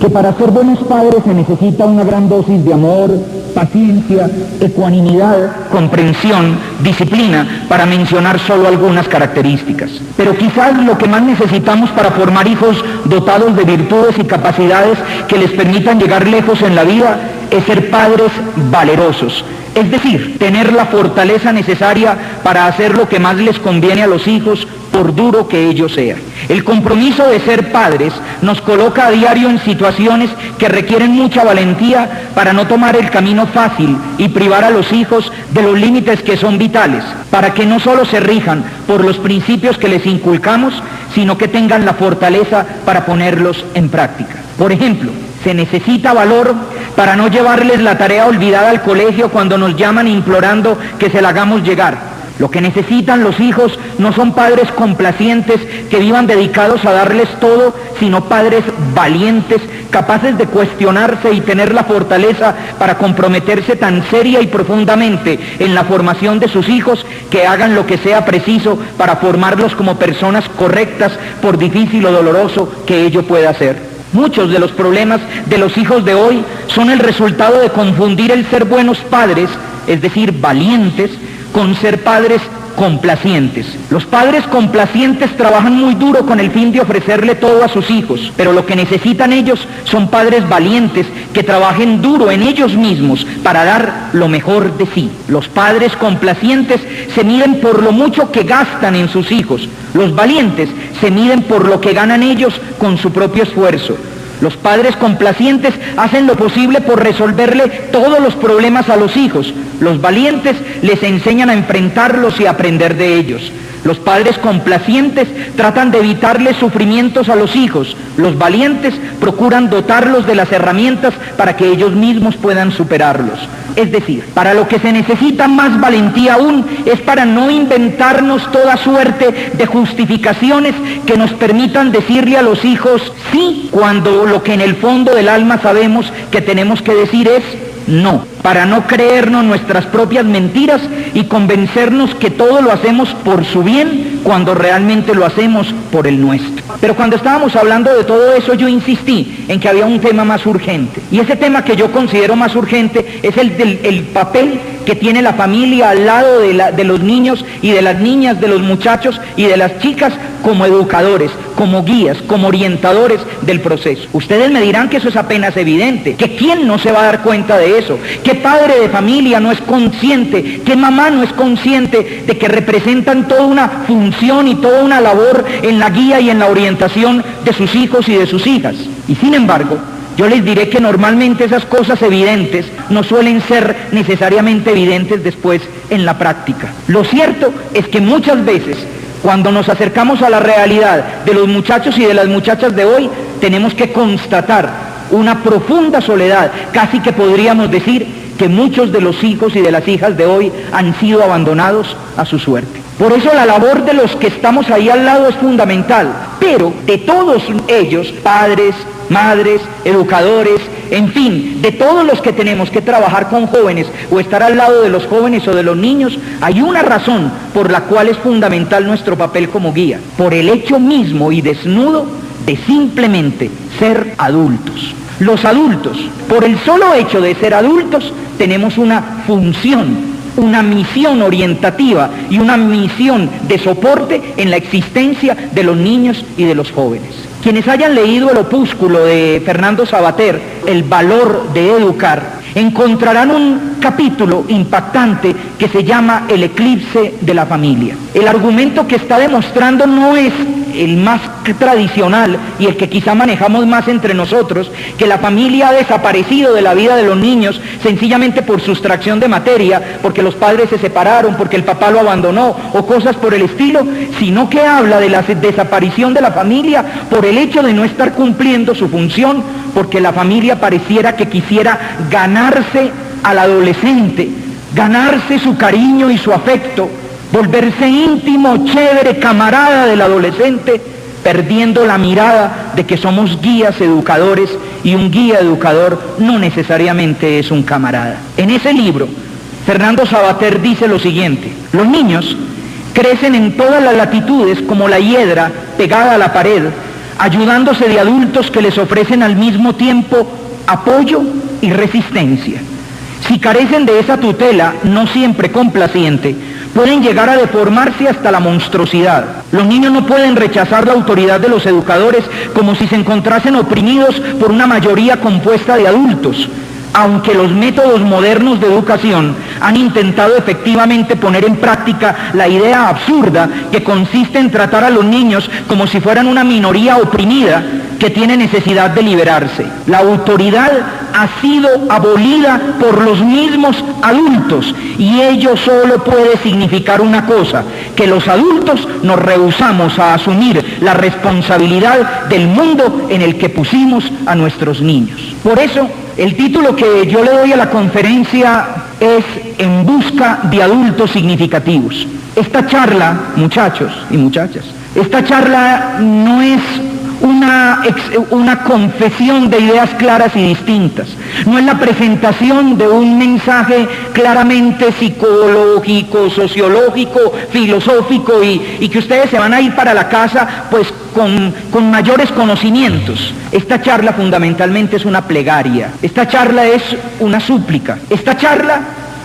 que para ser buenos padres se necesita una gran dosis de amor, paciencia, ecuanimidad, comprensión, disciplina, para mencionar solo algunas características. Pero quizás lo que más necesitamos para formar hijos dotados de virtudes y capacidades que les permitan llegar lejos en la vida es ser padres valerosos. Es decir, tener la fortaleza necesaria para hacer lo que más les conviene a los hijos, por duro que ello sea. El compromiso de ser padres nos coloca a diario en situaciones que requieren mucha valentía para no tomar el camino fácil y privar a los hijos de los límites que son vitales, para que no solo se rijan por los principios que les inculcamos, sino que tengan la fortaleza para ponerlos en práctica. Por ejemplo, se necesita valor para no llevarles la tarea olvidada al colegio cuando nos llaman implorando que se la hagamos llegar, Lo que necesitan los hijos no son padres complacientes que vivan dedicados a darles todo, sino padres valientes, capaces de cuestionarse y tener la fortaleza para comprometerse tan seria y profundamente en la formación de sus hijos que hagan lo que sea preciso para formarlos como personas correctas, por difícil o doloroso que ello pueda ser. Muchos de los problemas de los hijos de hoy son el resultado de confundir el ser buenos padres, es decir, valientes, con ser padres complacientes. Los padres complacientes trabajan muy duro con el fin de ofrecerle todo a sus hijos, pero lo que necesitan ellos son padres valientes que trabajen duro en ellos mismos para dar lo mejor de sí. Los padres complacientes se miden por lo mucho que gastan en sus hijos. Los valientes se miden por lo que ganan ellos con su propio esfuerzo. Los padres complacientes hacen lo posible por resolverle todos los problemas a los hijos. Los valientes les enseñan a enfrentarlos y a aprender de ellos. Los padres complacientes tratan de evitarles sufrimientos a los hijos. Los valientes procuran dotarlos de las herramientas para que ellos mismos puedan superarlos. Es decir, para lo que se necesita más valentía aún es para no inventarnos toda suerte de justificaciones que nos permitan decirle a los hijos sí, cuando lo que en el fondo del alma sabemos que tenemos que decir es no, para no creernos nuestras propias mentiras y convencernos que todo lo hacemos por su bien cuando realmente lo hacemos por el nuestro. Pero cuando estábamos hablando de todo eso, yo insistí en que había un tema más urgente, y ese tema que yo considero más urgente es el papel que tiene la familia al lado de los niños y de las niñas, de los muchachos y de las chicas como educadores, como guías, como orientadores del proceso. Ustedes me dirán que eso es apenas evidente, que quién no se va a dar cuenta de eso, qué padre de familia no es consciente, qué mamá no es consciente de que representan toda una función y toda una labor en la guía y en la orientación de sus hijos y de sus hijas. Y sin embargo, yo les diré que normalmente esas cosas evidentes no suelen ser necesariamente evidentes después en la práctica. Lo cierto es que muchas veces, cuando nos acercamos a la realidad de los muchachos y de las muchachas de hoy, tenemos que constatar una profunda soledad, casi que podríamos decir que muchos de los hijos y de las hijas de hoy han sido abandonados a su suerte. Por eso la labor de los que estamos ahí al lado es fundamental, pero de todos ellos, padres, madres, educadores, en fin, de todos los que tenemos que trabajar con jóvenes o estar al lado de los jóvenes o de los niños, hay una razón por la cual es fundamental nuestro papel como guía, por el hecho mismo y desnudo de simplemente ser adultos. Los adultos, por el solo hecho de ser adultos, tenemos una función, una misión orientativa y una misión de soporte en la existencia de los niños y de los jóvenes. Quienes hayan leído el opúsculo de Fernando Savater, El valor de educar, encontrarán un capítulo impactante que se llama El eclipse de la familia. El argumento que está demostrando no es el más tradicional y el que quizá manejamos más entre nosotros, que la familia ha desaparecido de la vida de los niños sencillamente por sustracción de materia, porque los padres se separaron, porque el papá lo abandonó o cosas por el estilo, sino que habla de la desaparición de la familia por el hecho de no estar cumpliendo su función, porque la familia pareciera que quisiera ganarse al adolescente, ganarse su cariño y su afecto, volverse íntimo, chévere, camarada del adolescente, perdiendo la mirada de que somos guías educadores y un guía educador no necesariamente es un camarada. En ese libro, Fernando Savater dice lo siguiente: los niños crecen en todas las latitudes como la hiedra pegada a la pared, ayudándose de adultos que les ofrecen al mismo tiempo apoyo y resistencia. Si carecen de esa tutela, no siempre complaciente, pueden llegar a deformarse hasta la monstruosidad. Los niños no pueden rechazar la autoridad de los educadores como si se encontrasen oprimidos por una mayoría compuesta de adultos, aunque los métodos modernos de educación han intentado efectivamente poner en práctica la idea absurda que consiste en tratar a los niños como si fueran una minoría oprimida que tiene necesidad de liberarse. La autoridad ha sido abolida por los mismos adultos y ello solo puede significar una cosa: que los adultos nos rehusamos a asumir la responsabilidad del mundo en el que pusimos a nuestros niños. Por eso, el título que yo le doy a la conferencia es En busca de adultos significativos. Esta charla, muchachos y muchachas, esta charla no es una confesión de ideas claras y distintas. No es la presentación de un mensaje claramente psicológico, sociológico, filosófico y que ustedes se van a ir para la casa pues con mayores conocimientos. Esta charla fundamentalmente es una plegaria. Esta charla es una súplica. Esta charla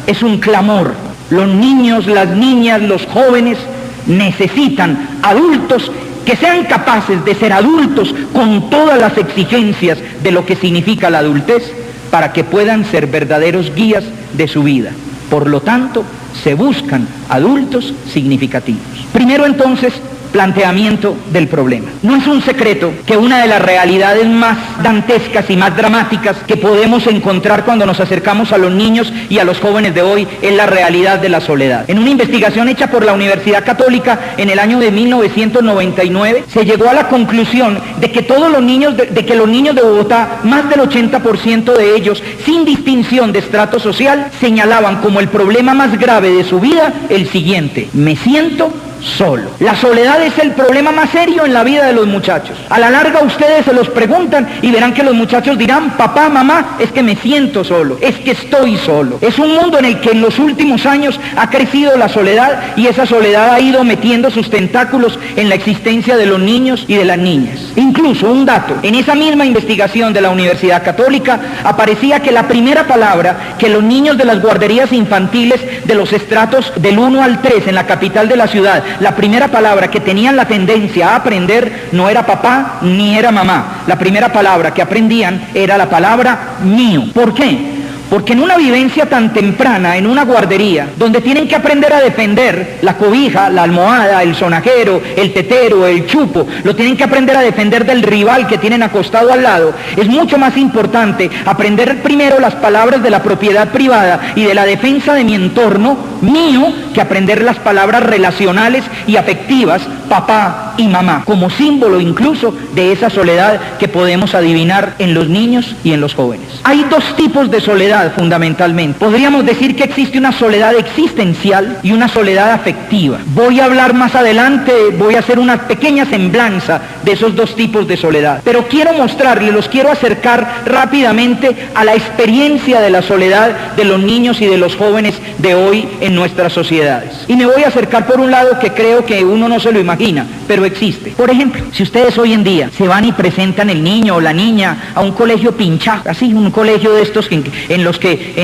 es un clamor. Los niños, las niñas, los jóvenes necesitan adultos que sean capaces de ser adultos con todas las exigencias de lo que significa la adultez para que puedan ser verdaderos guías de su vida. Por lo tanto, se buscan adultos significativos. Primero entonces, planteamiento del problema. No es un secreto que una de las realidades más dantescas y más dramáticas que podemos encontrar cuando nos acercamos a los niños y a los jóvenes de hoy es la realidad de la soledad. En una investigación hecha por la Universidad Católica en el año de 1999, se llegó a la conclusión de que todos los niños de los niños de Bogotá, más del 80% de ellos, sin distinción de estrato social, señalaban como el problema más grave de su vida el siguiente: me siento solo. La soledad es el problema más serio en la vida de los muchachos. A la larga ustedes se los preguntan y verán que los muchachos dirán: papá, mamá, es que me siento solo, es que estoy solo. Es un mundo en el que en los últimos años ha crecido la soledad y esa soledad ha ido metiendo sus tentáculos en la existencia de los niños y de las niñas. Incluso un dato: en esa misma investigación de la Universidad Católica aparecía que la primera palabra que los niños de las guarderías infantiles de los estratos del 1 al 3 en la capital de la ciudad, la primera palabra que tenían la tendencia a aprender no era papá ni era mamá. La primera palabra que aprendían era la palabra mío. ¿Por qué? Porque en una vivencia tan temprana, en una guardería, donde tienen que aprender a defender la cobija, la almohada, el sonajero, el tetero, el chupo, lo tienen que aprender a defender del rival que tienen acostado al lado, es mucho más importante aprender primero las palabras de la propiedad privada y de la defensa de mi entorno, mío, que aprender las palabras relacionales y afectivas, papá y mamá, como símbolo incluso de esa soledad que podemos adivinar en los niños y en los jóvenes. Hay dos tipos de soledad fundamentalmente. Podríamos decir que existe una soledad existencial y una soledad afectiva. Voy a hablar más adelante, voy a hacer una pequeña semblanza de esos dos tipos de soledad. Pero quiero mostrarles, los quiero acercar rápidamente a la experiencia de la soledad de los niños y de los jóvenes de hoy en nuestras sociedades. Y me voy a acercar por un lado que creo que uno no se lo imagina, pero existe. Por ejemplo, si ustedes hoy en día se van y presentan el niño o la niña a un colegio pinchado, así, un colegio de estos en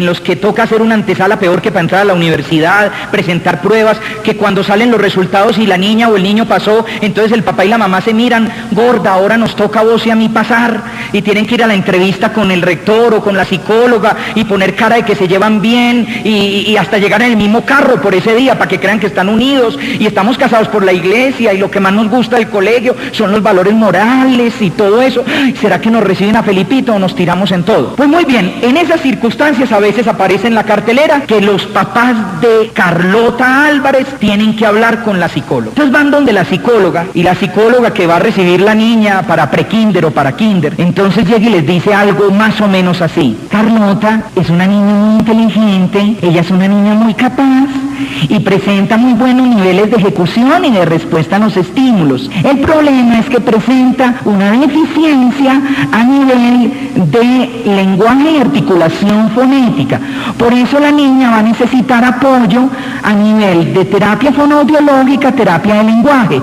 los que toca hacer una antesala peor que para entrar a la universidad, presentar pruebas, que cuando salen los resultados y la niña o el niño pasó, entonces el papá y la mamá se miran: gorda, ahora nos toca a vos y a mí pasar, y tienen que ir a la entrevista con el rector o con la psicóloga y poner cara de que se llevan bien y hasta llegar en el mismo carro por ese día para que crean que están unidos y estamos casados por la iglesia y lo que más nos gusta del colegio son los valores morales y todo eso. ¿Será que nos reciben a Felipito o nos tiramos en todo? Pues muy bien, en esas circunstancias a veces aparece en la cartelera que los papás de Carlota Álvarez tienen que hablar con la psicóloga. Entonces van donde la psicóloga, y la psicóloga que va a recibir la niña para prekinder o para kinder, entonces llega y les dice algo más o menos así: Carlota es una niña muy inteligente, ella es una niña muy capaz y presenta muy buenos niveles de ejecución y de respuesta a los estímulos. El problema es que presenta una deficiencia a nivel de lenguaje y articulación fonética. Por eso la niña va a necesitar apoyo a nivel de terapia fonoaudiológica, terapia de lenguaje.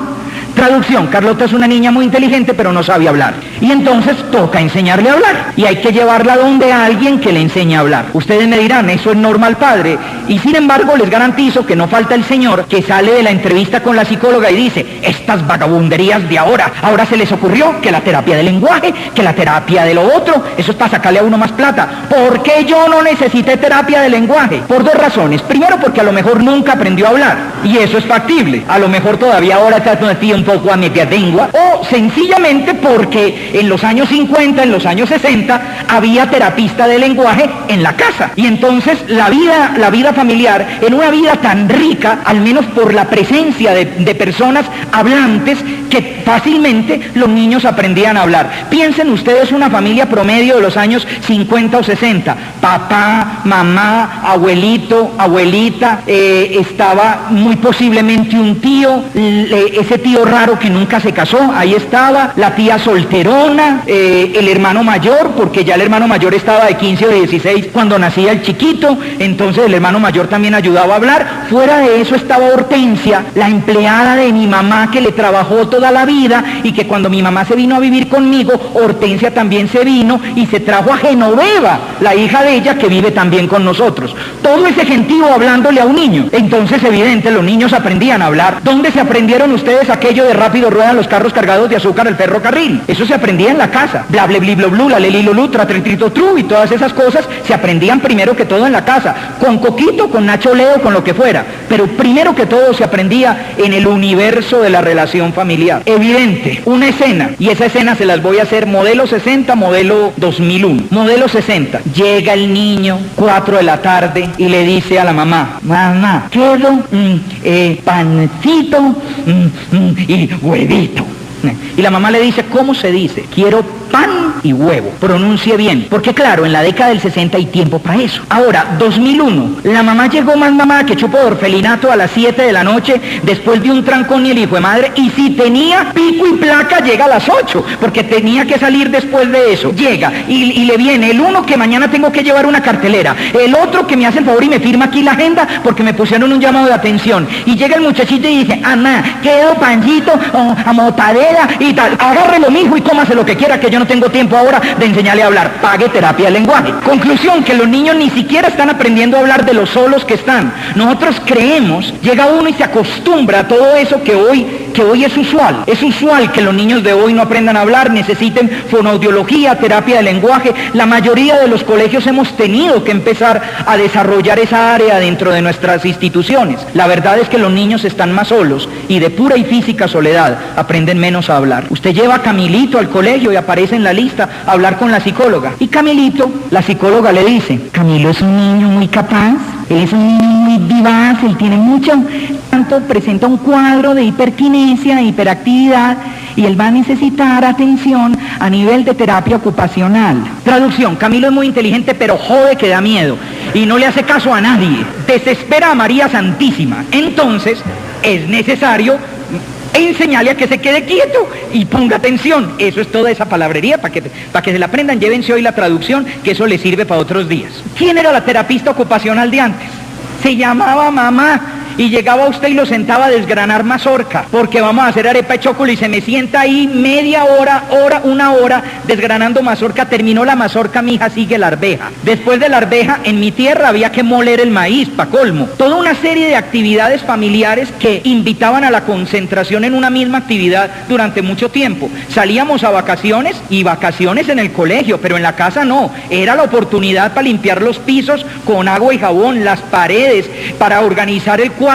Traducción: Carlota es una niña muy inteligente pero no sabe hablar, y entonces toca enseñarle a hablar y hay que llevarla donde alguien que le enseñe a hablar. Ustedes me dirán: eso es normal, padre, y sin embargo les garantizo que no falta el señor que sale de la entrevista con la psicóloga y dice: estas vagabunderías de ahora se les ocurrió que la terapia de lenguaje, que la terapia de lo otro, eso es para sacarle a uno más plata. ¿Por qué yo no necesité terapia de lenguaje? Por dos razones: primero, porque a lo mejor nunca aprendió a hablar y eso es factible, a lo mejor todavía ahora está un poco a media lengua, o sencillamente porque en los años 50, en los años 60 había terapista de lenguaje en la casa, y entonces la vida familiar era una vida tan rica, al menos por la presencia de personas hablantes, que fácilmente los niños aprendían a hablar. Piensen ustedes una familia promedio de los años 50 o 60. Papá, mamá, abuelito, abuelita, estaba muy posiblemente un tío, ese tío raro que nunca se casó, ahí estaba, la tía solterona, el hermano mayor, porque ya el hermano mayor estaba de 15 o de 16 cuando nacía el chiquito, entonces el hermano mayor también ayudaba a hablar. Fuera de eso estaba Hortensia, la empleada de mi mamá que le trabajó toda la vida y que cuando mi mamá se vino a vivir conmigo, Hortensia también se vino y se trajo a Genoveva, la hija de ella que vive también con nosotros. Todo ese gentío hablándole a un niño. Entonces, evidente, los niños aprendían a hablar. ¿Dónde se aprendieron ustedes aquello de rápido ruedan los carros cargados de azúcar al ferrocarril? Eso se aprendía en la casa. Bla, bla, bli, bla, blu, la, le, li, lo, lu, tra, tri, trito, tru, y todas esas cosas se aprendían primero que todo en la casa. Con Coquito, con Nacho Leo, con lo que fuera. Pero primero que todo se aprendía en el universo de la relación familiar. Evidente, una escena, y esa escena se las voy a hacer modelo 60, modelo 2001. Modelo 60. Llega el niño, 4 de la tarde, y le dice a la mamá, mamá, quiero pancito y huevito. Y la mamá le dice, ¿cómo se dice? Quiero pan y huevo. Pronuncie bien. Porque claro, en la década del 60 hay tiempo para eso. Ahora, 2001. La mamá llegó más mamá que chupo de orfelinato a las 7 de la noche después de un trancón y el hijo de madre. Y si tenía pico y placa, llega a las 8. Porque tenía que salir después de eso. Llega y le viene el uno que mañana tengo que llevar una cartelera. El otro que me hace el favor y me firma aquí la agenda porque me pusieron un llamado de atención. Y llega el muchachito y dice, mamá, quiero pancito, amotadera y tal. Agárrelo, mijo, y cómase lo que quiera, que yo no tengo tiempo ahora de enseñarle a hablar. Pague terapia de lenguaje. Conclusión, que los niños ni siquiera están aprendiendo a hablar de los solos que están. Nosotros creemos, llega uno y se acostumbra a todo eso que hoy es usual. Es usual que los niños de hoy no aprendan a hablar, necesiten fonoaudiología, terapia de lenguaje. La mayoría de los colegios hemos tenido que empezar a desarrollar esa área dentro de nuestras instituciones. La verdad es que los niños están más solos y de pura y física soledad aprenden menos a hablar. Usted lleva a Camilito al colegio y aparece en la lista a hablar con la psicóloga. Y Camilito, la psicóloga le dice, Camilo es un niño muy capaz, él es un niño muy vivaz, él tiene mucho, tanto presenta un cuadro de hiperquinesia, de hiperactividad, y él va a necesitar atención a nivel de terapia ocupacional. Traducción, Camilo es muy inteligente, pero jode que da miedo, y no le hace caso a nadie, desespera a María Santísima. Entonces, es necesario enseñarle a que se quede quieto y ponga atención. Eso es toda esa palabrería para que se la aprendan. Llévense hoy la traducción, que eso les sirve para otros días. ¿Quién era la terapista ocupacional de antes? Se llamaba mamá. Y llegaba usted y lo sentaba a desgranar mazorca, porque vamos a hacer arepa de chocolate, y se me sienta ahí media hora, una hora, desgranando mazorca. Terminó la mazorca, mi hija, sigue la arveja. Después de la arveja, en mi tierra había que moler el maíz, pa' colmo. Toda una serie de actividades familiares que invitaban a la concentración en una misma actividad durante mucho tiempo. Salíamos a vacaciones, y vacaciones en el colegio, pero en la casa no. Era la oportunidad para limpiar los pisos con agua y jabón, las paredes, para organizar el cuarto.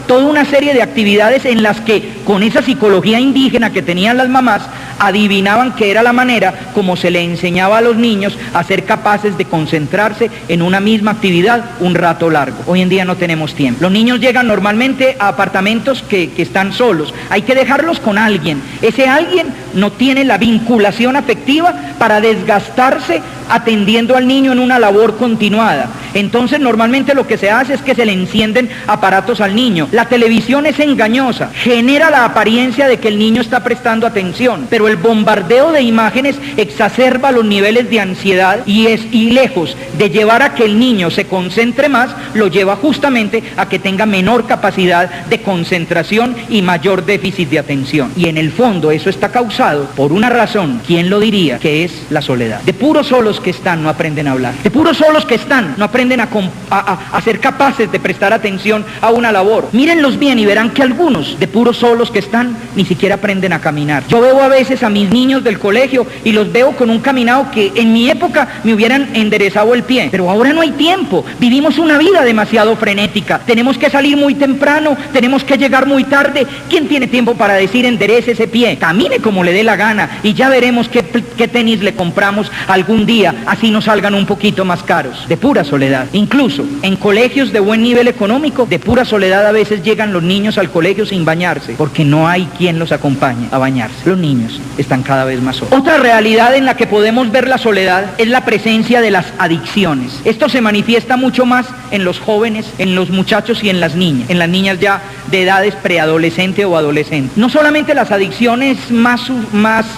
Toda una serie de actividades en las que, con esa psicología indígena que tenían las mamás, adivinaban que era la manera como se le enseñaba a los niños a ser capaces de concentrarse en una misma actividad un rato largo. Hoy en día no tenemos tiempo. Los niños llegan normalmente a apartamentos que están solos. Hay que dejarlos con alguien. Ese alguien no tiene la vinculación afectiva para desgastarse atendiendo al niño en una labor continuada. Entonces normalmente lo que se hace es que se le encienden aparatos al niño. La televisión es engañosa, genera la apariencia de que el niño está prestando atención, pero el bombardeo de imágenes exacerba los niveles de ansiedad y lejos de llevar a que el niño se concentre más, lo lleva justamente a que tenga menor capacidad de concentración y mayor déficit de atención. Y en el fondo eso está causado por una razón, ¿quién lo diría? Que es la soledad. De puros solos que están no aprenden a hablar. De puros solos que están no aprenden a ser capaces de prestar atención a una labor. Mírenlos bien y verán que algunos de puros solos que están ni siquiera aprenden a caminar. Yo veo a veces a mis niños del colegio y los veo con un caminado que en mi época me hubieran enderezado el pie, pero ahora no hay tiempo. Vivimos una vida demasiado frenética. Tenemos que salir muy temprano, tenemos que llegar muy tarde. ¿Quién tiene tiempo para decir enderece ese pie? Camine como le dé la gana y ya veremos qué tenis le compramos algún día, así nos salgan un poquito más caros. De pura soledad. Incluso en colegios de buen nivel económico, de pura soledad a veces llegan los niños al colegio sin bañarse. ¿Por qué? porque no hay quien los acompañe a bañarse. Los niños están cada vez más solos. Otra realidad en la que podemos ver la soledad es la presencia de las adicciones. Esto se manifiesta mucho más en los jóvenes, en los muchachos y en las niñas ya de edades preadolescente o adolescente. No solamente las adicciones más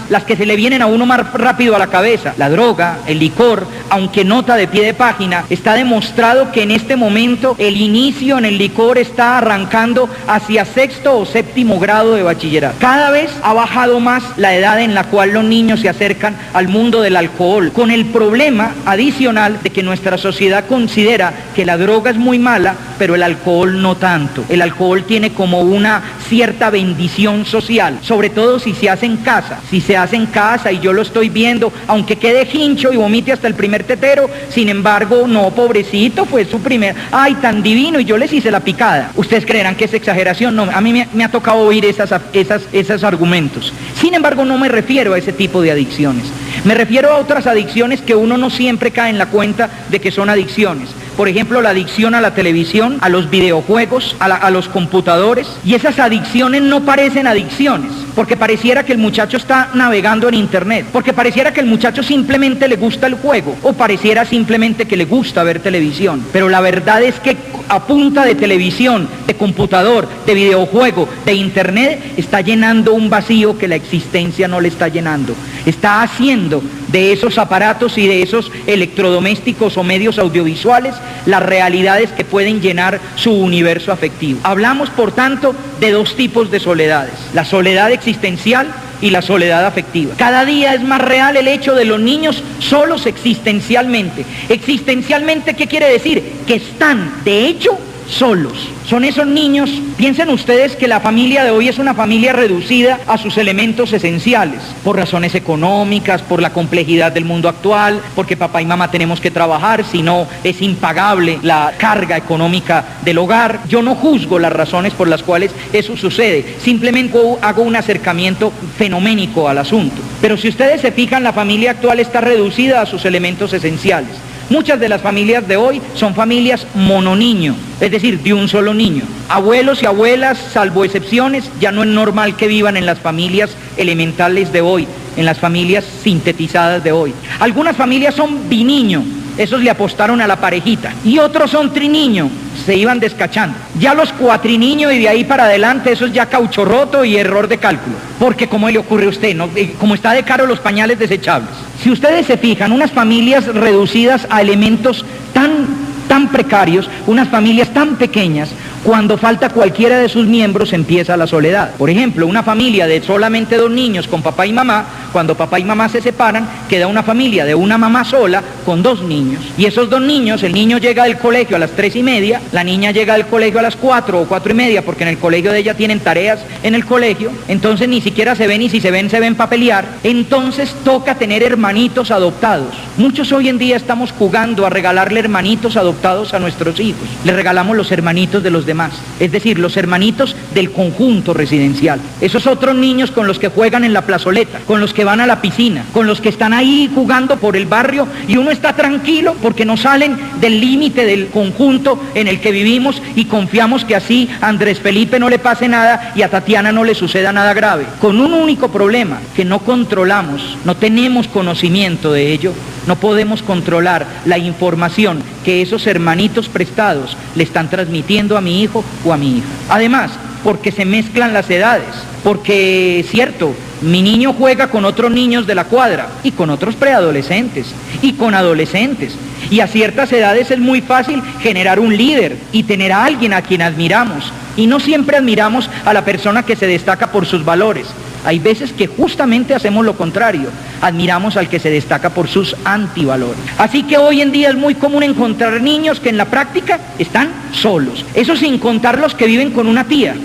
las que se le vienen a uno más rápido a la cabeza, la droga, el licor, aunque nota de pie de página, está demostrado que en este momento el inicio en el licor está arrancando hacia 6º o 7º grado de bachillerato. Cada vez ha bajado más la edad en la cual los niños se acercan al mundo del alcohol, con el problema adicional de que nuestra sociedad considera que la droga es muy mala, pero el alcohol no tanto. El alcohol tiene como una cierta bendición social, sobre todo si se hace en casa. Si se hace en casa y yo lo estoy viendo, aunque quede hincho y vomite hasta el primer tetero, sin embargo, no, pobrecito, fue su primer, ay, tan divino, y yo les hice la picada. Ustedes creerán que es exageración, no, a mí me ha tocado oír esos argumentos. Sin embargo, no me refiero a ese tipo de adicciones. Me refiero a otras adicciones que uno no siempre cae en la cuenta de que son adicciones. Por ejemplo, la adicción a la televisión, a los videojuegos, a los computadores. Y esas adicciones no parecen adicciones, porque pareciera que el muchacho está navegando en internet, porque pareciera que el muchacho simplemente le gusta el juego, o pareciera simplemente que le gusta ver televisión. Pero la verdad es que a punta de televisión, de computador, de videojuego, de internet, está llenando un vacío que la existencia no le está llenando. Está haciendo de esos aparatos y de esos electrodomésticos o medios audiovisuales las realidades que pueden llenar su universo afectivo. Hablamos, por tanto, de dos tipos de soledades: la soledad existencial y la soledad afectiva. Cada día es más real el hecho de los niños solos existencialmente. Existencialmente, ¿qué quiere decir? Que están, de hecho, solos. Son esos niños, piensen ustedes que la familia de hoy es una familia reducida a sus elementos esenciales, por razones económicas, por la complejidad del mundo actual, porque papá y mamá tenemos que trabajar, si no es impagable la carga económica del hogar. Yo no juzgo las razones por las cuales eso sucede, simplemente hago un acercamiento fenoménico al asunto. Pero si ustedes se fijan, la familia actual está reducida a sus elementos esenciales. Muchas de las familias de hoy son familias mononiño, es decir, de un solo niño. Abuelos y abuelas, salvo excepciones, ya no es normal que vivan en las familias elementales de hoy, en las familias sintetizadas de hoy. Algunas familias son biniño, esos le apostaron a la parejita, y otros son triniño, se iban descachando. Ya los cuatriniños y de ahí para adelante, eso es ya caucho roto y error de cálculo. Porque ¿cómo le ocurre a usted, no? Como está de caro los pañales desechables. Si ustedes se fijan, unas familias reducidas a elementos tan precarios, unas familias tan pequeñas, cuando falta cualquiera de sus miembros empieza la soledad. Por ejemplo, una familia de solamente 2 niños con papá y mamá, cuando papá y mamá se separan, queda una familia de una mamá sola con 2 niños. Y esos 2 niños, el niño llega del colegio a las 3:30, la niña llega del colegio a las 4 o 4:30, porque en el colegio de ella tienen tareas en el colegio, entonces ni siquiera se ven, y si se ven para pelear. Entonces toca tener hermanitos adoptados. Muchos hoy en día estamos jugando a regalarle hermanitos adoptados a nuestros hijos. Le regalamos los hermanitos de los demás, es decir, los hermanitos del conjunto residencial. Esos otros niños con los que juegan en la plazoleta, con los que van a la piscina, con los que están ahí jugando por el barrio, y uno está tranquilo porque no salen del límite del conjunto en el que vivimos, y confiamos que así a Andrés Felipe no le pase nada y a Tatiana no le suceda nada grave. Con un único problema, que no controlamos, no tenemos conocimiento de ello, no podemos controlar la información que esos hermanitos prestados le están transmitiendo a mi hijo o a mi hija. Además, porque se mezclan las edades, porque, cierto, mi niño juega con otros niños de la cuadra, y con otros preadolescentes, y con adolescentes, y a ciertas edades es muy fácil generar un líder y tener a alguien a quien admiramos, y no siempre admiramos a la persona que se destaca por sus valores. Hay veces que justamente hacemos lo contrario, admiramos al que se destaca por sus antivalores. Así que hoy en día es muy común encontrar niños que en la práctica están solos. Eso sin contar los que viven con una tía.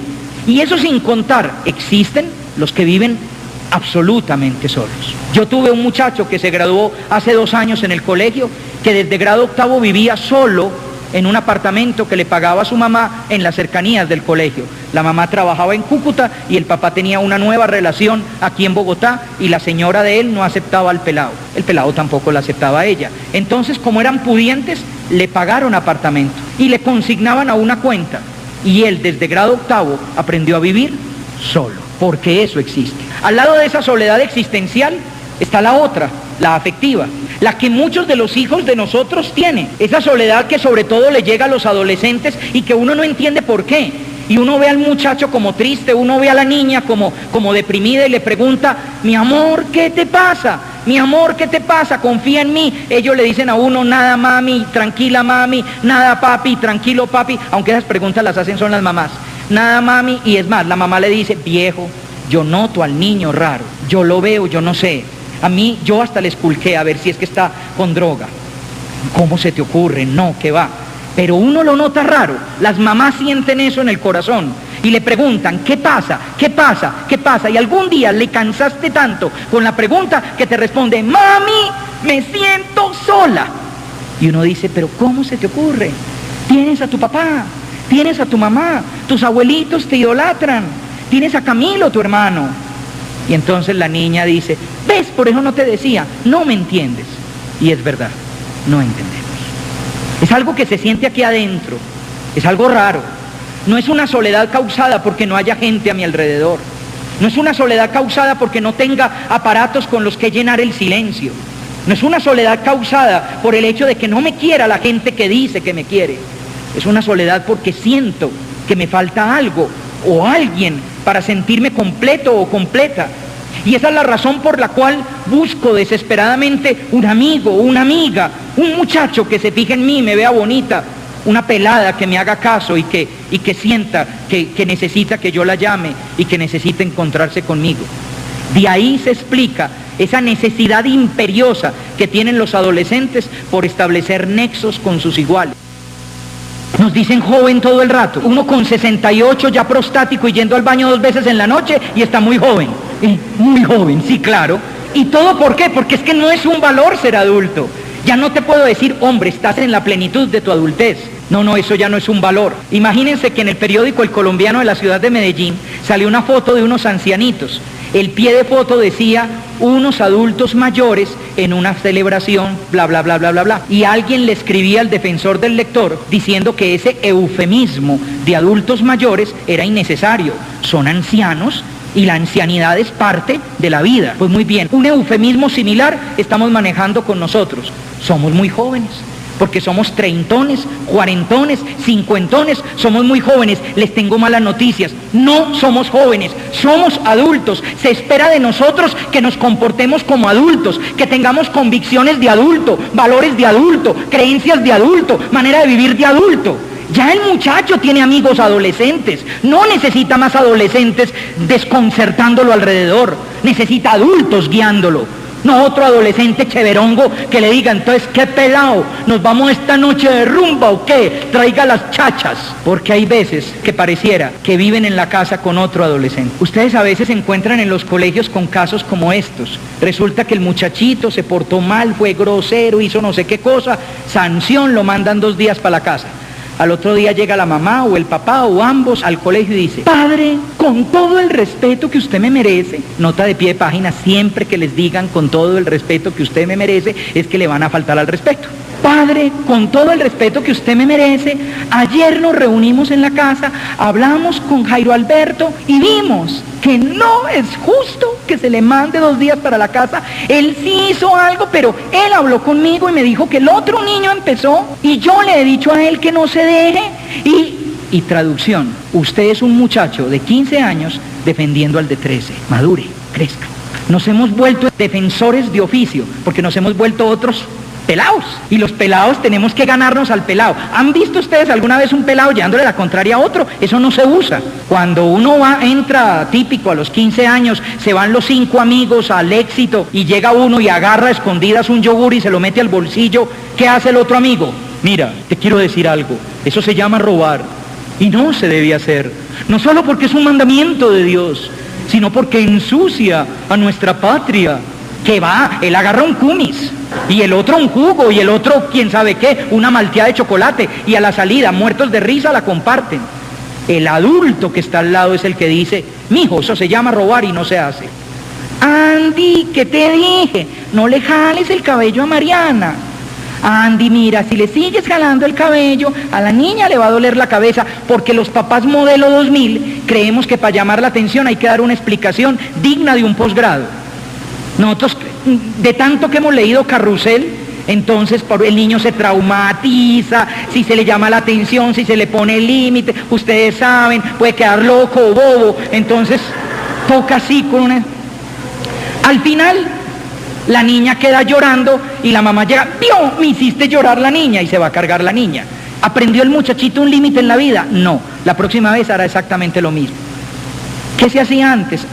Y eso sin contar, existen los que viven absolutamente solos. Yo tuve un muchacho que se graduó hace 2 años en el colegio, que desde grado 8º vivía solo en un apartamento que le pagaba su mamá en las cercanías del colegio. La mamá trabajaba en Cúcuta y el papá tenía una nueva relación aquí en Bogotá, y la señora de él no aceptaba al pelado. El pelado tampoco la aceptaba a ella. Entonces, como eran pudientes, le pagaron apartamento y le consignaban a una cuenta. Y él, desde grado 8º, aprendió a vivir solo, porque eso existe. Al lado de esa soledad existencial está la otra, la afectiva, la que muchos de los hijos de nosotros tienen, esa soledad que sobre todo le llega a los adolescentes y que uno no entiende por qué. Y uno ve al muchacho como triste, uno ve a la niña como deprimida y le pregunta, mi amor, ¿qué te pasa? Mi amor, ¿qué te pasa? Confía en mí. Ellos le dicen a uno, nada mami, tranquila mami, nada papi, tranquilo papi, aunque esas preguntas las hacen son las mamás. Nada mami, y es más, la mamá le dice, viejo, yo noto al niño raro, yo lo veo, yo no sé. A mí, yo hasta le esculqué a ver si es que está con droga. ¿Cómo se te ocurre? No, ¿qué va? Pero uno lo nota raro, las mamás sienten eso en el corazón y le preguntan, ¿qué pasa? ¿Qué pasa? ¿Qué pasa? Y algún día le cansaste tanto con la pregunta que te responde, mami, me siento sola. Y uno dice, pero ¿cómo se te ocurre? Tienes a tu papá, tienes a tu mamá, tus abuelitos te idolatran, tienes a Camilo, tu hermano. Y entonces la niña dice, ¿ves? Por eso no te decía, no me entiendes. Y es verdad, no entendemos. Es algo que se siente aquí adentro, es algo raro. No es una soledad causada porque no haya gente a mi alrededor. No es una soledad causada porque no tenga aparatos con los que llenar el silencio. No es una soledad causada por el hecho de que no me quiera la gente que dice que me quiere. Es una soledad porque siento que me falta algo o alguien para sentirme completo o completa. Y esa es la razón por la cual busco desesperadamente un amigo, una amiga, un muchacho que se fije en mí, me vea bonita, una pelada que me haga caso y que sienta que necesita que yo la llame y que necesita encontrarse conmigo. De ahí se explica esa necesidad imperiosa que tienen los adolescentes por establecer nexos con sus iguales. Nos dicen joven todo el rato, uno con 68 ya prostático y yendo al baño 2 veces en la noche y está muy joven. Muy joven, sí, claro. ¿Y todo por qué? Porque es que no es un valor ser adulto. Ya no te puedo decir, hombre, estás en la plenitud de tu adultez. No, eso ya no es un valor. Imagínense que en el periódico El Colombiano de la ciudad de Medellín salió una foto de unos ancianitos. El pie de foto decía, unos adultos mayores en una celebración, bla, bla, bla, bla, bla, bla. Y alguien le escribía al defensor del lector diciendo que ese eufemismo de adultos mayores era innecesario. Son ancianos y la ancianidad es parte de la vida. Pues muy bien, un eufemismo similar estamos manejando con nosotros. Somos muy jóvenes, porque somos treintones, cuarentones, cincuentones, somos muy jóvenes. Les tengo malas noticias, no somos jóvenes, somos adultos. Se espera de nosotros que nos comportemos como adultos, que tengamos convicciones de adulto, valores de adulto, creencias de adulto, manera de vivir de adulto. Ya el muchacho tiene amigos adolescentes, no necesita más adolescentes desconcertándolo alrededor, necesita adultos guiándolo, no otro adolescente cheverongo que le diga, entonces, ¿qué pelado? ¿Nos vamos esta noche de rumba o qué? Traiga las chachas. Porque hay veces que pareciera que viven en la casa con otro adolescente. Ustedes a veces se encuentran en los colegios con casos como estos. Resulta que el muchachito se portó mal, fue grosero, hizo no sé qué cosa, sanción, lo mandan 2 días para la casa. Al otro día llega la mamá o el papá o ambos al colegio y dice, padre, con todo el respeto que usted me merece, nota de pie de página, siempre que les digan con todo el respeto que usted me merece, es que le van a faltar al respeto. Padre, con todo el respeto que usted me merece, ayer nos reunimos en la casa, hablamos con Jairo Alberto y vimos que no es justo que se le mande 2 días para la casa. Él sí hizo algo, pero él habló conmigo y me dijo que el otro niño empezó y yo le he dicho a él que no se deje. Y traducción, usted es un muchacho de 15 años defendiendo al de 13. Madure, crezca. Nos hemos vuelto defensores de oficio porque nos hemos vuelto otros pelados, y los pelados tenemos que ganarnos al pelado. ¿Han visto ustedes alguna vez un pelado llevándole la contraria a otro? Eso no se usa. Cuando uno entra típico a los 15 años, se van los 5 amigos al Éxito y llega uno y agarra a escondidas un yogur y se lo mete al bolsillo. ¿Qué hace el otro amigo? Mira, te quiero decir algo, eso se llama robar y no se debe hacer, no solo porque es un mandamiento de Dios, sino porque ensucia a nuestra patria. Que va, él agarra un kumis, y el otro un jugo, y el otro quién sabe qué, una malteada de chocolate, y a la salida, muertos de risa, la comparten. El adulto que está al lado es el que dice, mijo, eso se llama robar y no se hace. Andy, ¿qué te dije? No le jales el cabello a Mariana. Andy, mira, si le sigues jalando el cabello, a la niña le va a doler la cabeza, porque los papás modelo 2000 creemos que para llamar la atención hay que dar una explicación digna de un posgrado. Nosotros, de tanto que hemos leído Carrusel, entonces el niño se traumatiza, si se le llama la atención, si se le pone el límite, ustedes saben, puede quedar loco o bobo, entonces toca así con una... Al final, la niña queda llorando y la mamá llega, ¡pio! Me hiciste llorar la niña, y se va a cargar la niña. ¿Aprendió el muchachito un límite en la vida? No, la próxima vez hará exactamente lo mismo. ¿Qué se hacía antes?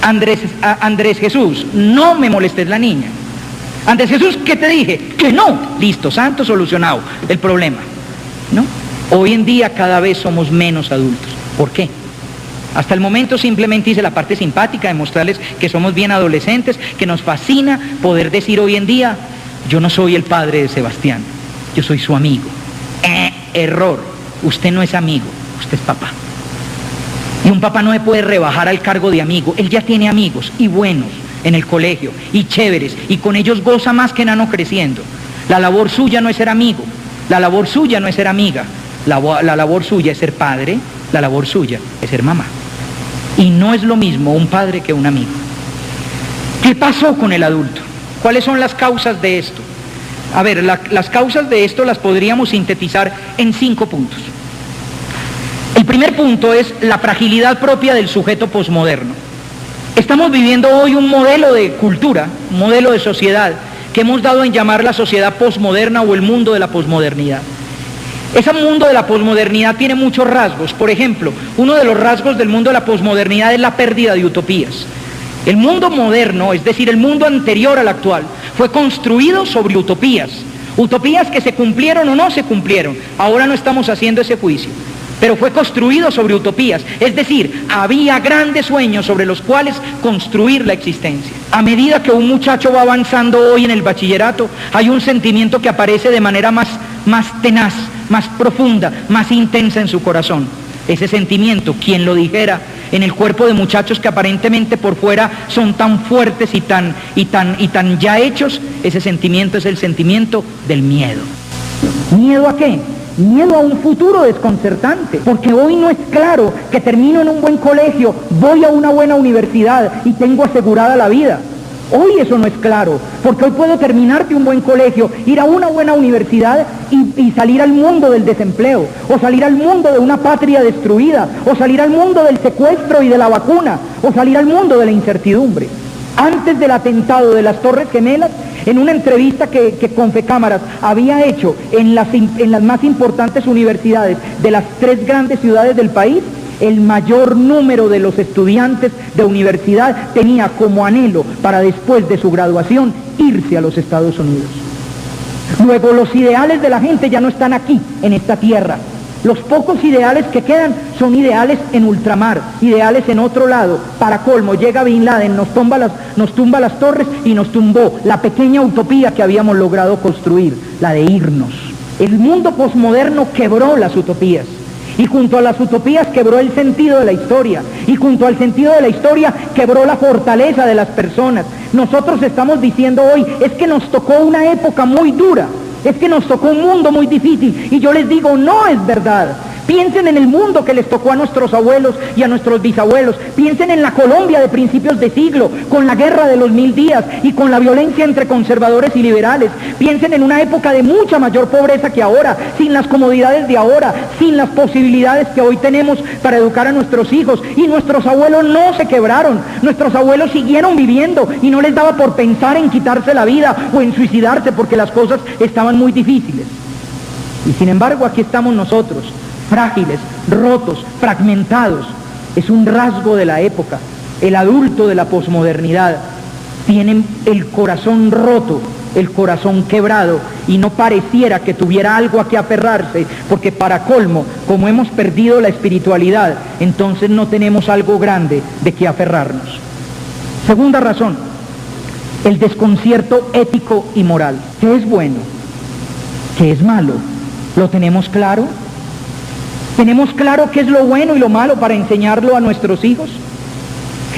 Andrés Jesús, no me molestes la niña. Andrés Jesús, ¿qué te dije? Que no. Listo, santo, solucionado el problema, ¿no? Hoy en día cada vez somos menos adultos. ¿Por qué? Hasta el momento simplemente hice la parte simpática de mostrarles que somos bien adolescentes, que nos fascina poder decir hoy en día, yo no soy el padre de Sebastián, yo soy su amigo. Error, usted no es amigo, usted es papá. Y un papá no se puede rebajar al cargo de amigo, él ya tiene amigos, y buenos, en el colegio, y chéveres, y con ellos goza más que enano creciendo. La labor suya no es ser amigo, la labor suya no es ser amiga, la labor suya es ser padre, la labor suya es ser mamá. Y no es lo mismo un padre que un amigo. ¿Qué pasó con el adulto? ¿Cuáles son las causas de esto? A ver, las causas de esto las podríamos sintetizar en 5 puntos. El primer punto es la fragilidad propia del sujeto posmoderno. Estamos viviendo hoy un modelo de cultura, un modelo de sociedad, que hemos dado en llamar la sociedad posmoderna o el mundo de la posmodernidad. Ese mundo de la posmodernidad tiene muchos rasgos. Por ejemplo, uno de los rasgos del mundo de la posmodernidad es la pérdida de utopías. El mundo moderno, es decir, el mundo anterior al actual, fue construido sobre utopías. Utopías que se cumplieron o no se cumplieron. Ahora no estamos haciendo ese juicio. Pero fue construido sobre utopías, es decir, había grandes sueños sobre los cuales construir la existencia. A medida que un muchacho va avanzando hoy en el bachillerato, hay un sentimiento que aparece de manera más tenaz, más profunda, más intensa en su corazón. Ese sentimiento, quien lo dijera, en el cuerpo de muchachos que aparentemente por fuera son tan fuertes y tan ya hechos, ese sentimiento es el sentimiento del miedo. ¿Miedo a qué? Miedo a un futuro desconcertante, porque hoy no es claro que termino en un buen colegio, voy a una buena universidad y tengo asegurada la vida. Hoy eso no es claro, porque hoy puedo terminar de un buen colegio, ir a una buena universidad y salir al mundo del desempleo, o salir al mundo de una patria destruida, o salir al mundo del secuestro y de la vacuna, o salir al mundo de la incertidumbre. Antes del atentado de las Torres Gemelas, en una entrevista que Confecámaras había hecho en las más importantes universidades de las 3 grandes ciudades del país, el mayor número de los estudiantes de universidad tenía como anhelo para después de su graduación irse a los Estados Unidos. Luego los ideales de la gente ya no están aquí, en esta tierra. Los pocos ideales que quedan son ideales en ultramar, ideales en otro lado. Para colmo, llega Bin Laden, nos tumba las torres y nos tumbó la pequeña utopía que habíamos logrado construir, la de irnos. El mundo posmoderno quebró las utopías. Y junto a las utopías quebró el sentido de la historia. Y junto al sentido de la historia quebró la fortaleza de las personas. Nosotros estamos diciendo hoy, es que nos tocó una época muy dura. Es que nos tocó un mundo muy difícil. Y yo les digo, no es verdad. Piensen en el mundo que les tocó a nuestros abuelos y a nuestros bisabuelos. Piensen en la Colombia de principios de siglo, con la guerra de los 1000 días y con la violencia entre conservadores y liberales. Piensen en una época de mucha mayor pobreza que ahora, sin las comodidades de ahora, sin las posibilidades que hoy tenemos para educar a nuestros hijos. Y nuestros abuelos no se quebraron, nuestros abuelos siguieron viviendo y no les daba por pensar en quitarse la vida o en suicidarse porque las cosas estaban muy difíciles. Y sin embargo aquí estamos nosotros, frágiles, rotos, fragmentados. Es un rasgo de la época. El adulto de la posmodernidad tiene el corazón roto, el corazón quebrado, y no pareciera que tuviera algo a que aferrarse, porque para colmo, como hemos perdido la espiritualidad, entonces no tenemos algo grande de que aferrarnos. Segunda razón, el desconcierto ético y moral. ¿Qué es bueno? ¿Qué es malo? ¿Lo tenemos claro? ¿Tenemos claro qué es lo bueno y lo malo para enseñarlo a nuestros hijos?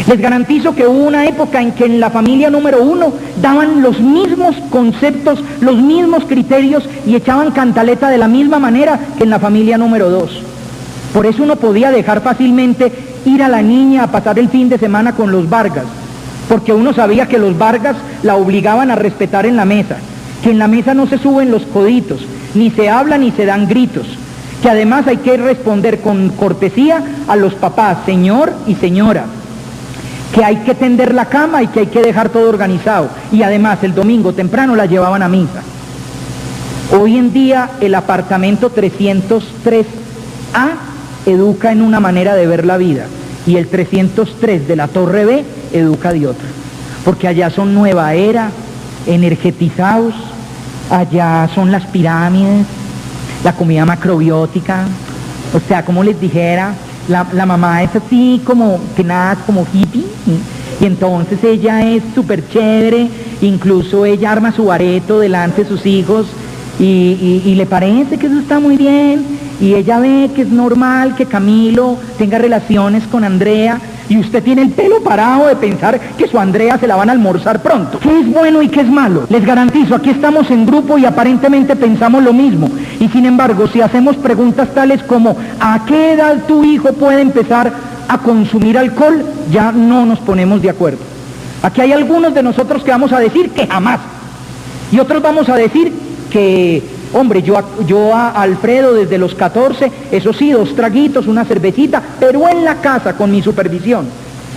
Les garantizo que hubo una época en que en la familia número 1 daban los mismos conceptos, los mismos criterios y echaban cantaleta de la misma manera que en la familia número 2. Por eso uno podía dejar fácilmente ir a la niña a pasar el fin de semana con los Vargas, porque uno sabía que los Vargas la obligaban a respetar en la mesa, que en la mesa no se suben los coditos, ni se habla ni se dan gritos, que además hay que responder con cortesía a los papás, señor y señora, que hay que tender la cama y que hay que dejar todo organizado, y además el domingo temprano la llevaban a misa. Hoy en día el apartamento 303A educa en una manera de ver la vida, y el 303 de la Torre B educa de otra, porque allá son nueva era, energetizados, allá son las pirámides, la comida macrobiótica, o sea, como les dijera, la mamá es así como que nada, como hippie, y entonces ella es súper chévere, incluso ella arma su areto delante de sus hijos y le parece que eso está muy bien, y ella ve que es normal que Camilo tenga relaciones con Andrea, y usted tiene el pelo parado de pensar que su Andrea se la van a almorzar pronto. ¿Qué es bueno y qué es malo? Les garantizo, aquí estamos en grupo y aparentemente pensamos lo mismo. Y sin embargo, si hacemos preguntas tales como ¿a qué edad tu hijo puede empezar a consumir alcohol? Ya no nos ponemos de acuerdo. Aquí hay algunos de nosotros que vamos a decir que jamás. Y otros vamos a decir que, hombre, yo a Alfredo desde los 14, eso sí, 2 traguitos, una cervecita, pero en la casa con mi supervisión.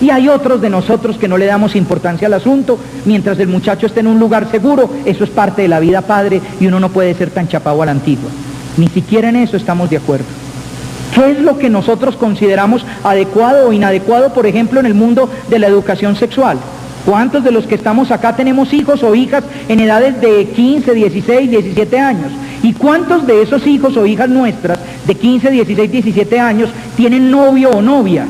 Y hay otros de nosotros que no le damos importancia al asunto, mientras el muchacho esté en un lugar seguro, eso es parte de la vida padre y uno no puede ser tan chapado a la antigua. Ni siquiera en eso estamos de acuerdo. ¿Qué es lo que nosotros consideramos adecuado o inadecuado, por ejemplo, en el mundo de la educación sexual? ¿Cuántos de los que estamos acá tenemos hijos o hijas en edades de 15, 16, 17 años? ¿Y cuántos de esos hijos o hijas nuestras de 15, 16, 17 años tienen novio o novia?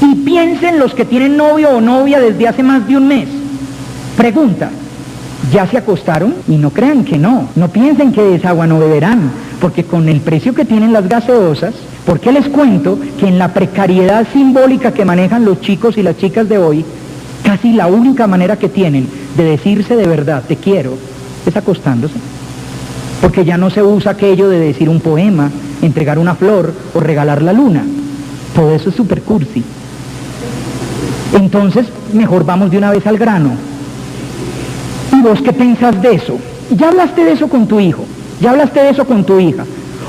Y piensen los que tienen novio o novia desde hace más de un mes. Pregunta, ¿ya se acostaron? Y no crean que no piensen que de esa agua no beberán, porque con el precio que tienen las gaseosas, porque les cuento que en la precariedad simbólica que manejan los chicos y las chicas de hoy, casi la única manera que tienen de decirse de verdad, te quiero, es acostándose. Porque ya no se usa aquello de decir un poema, entregar una flor o regalar la luna. Todo eso es super cursi. Entonces, mejor vamos de una vez al grano. ¿Y vos qué pensás de eso? ¿Ya hablaste de eso con tu hijo? ¿Ya hablaste de eso con tu hija?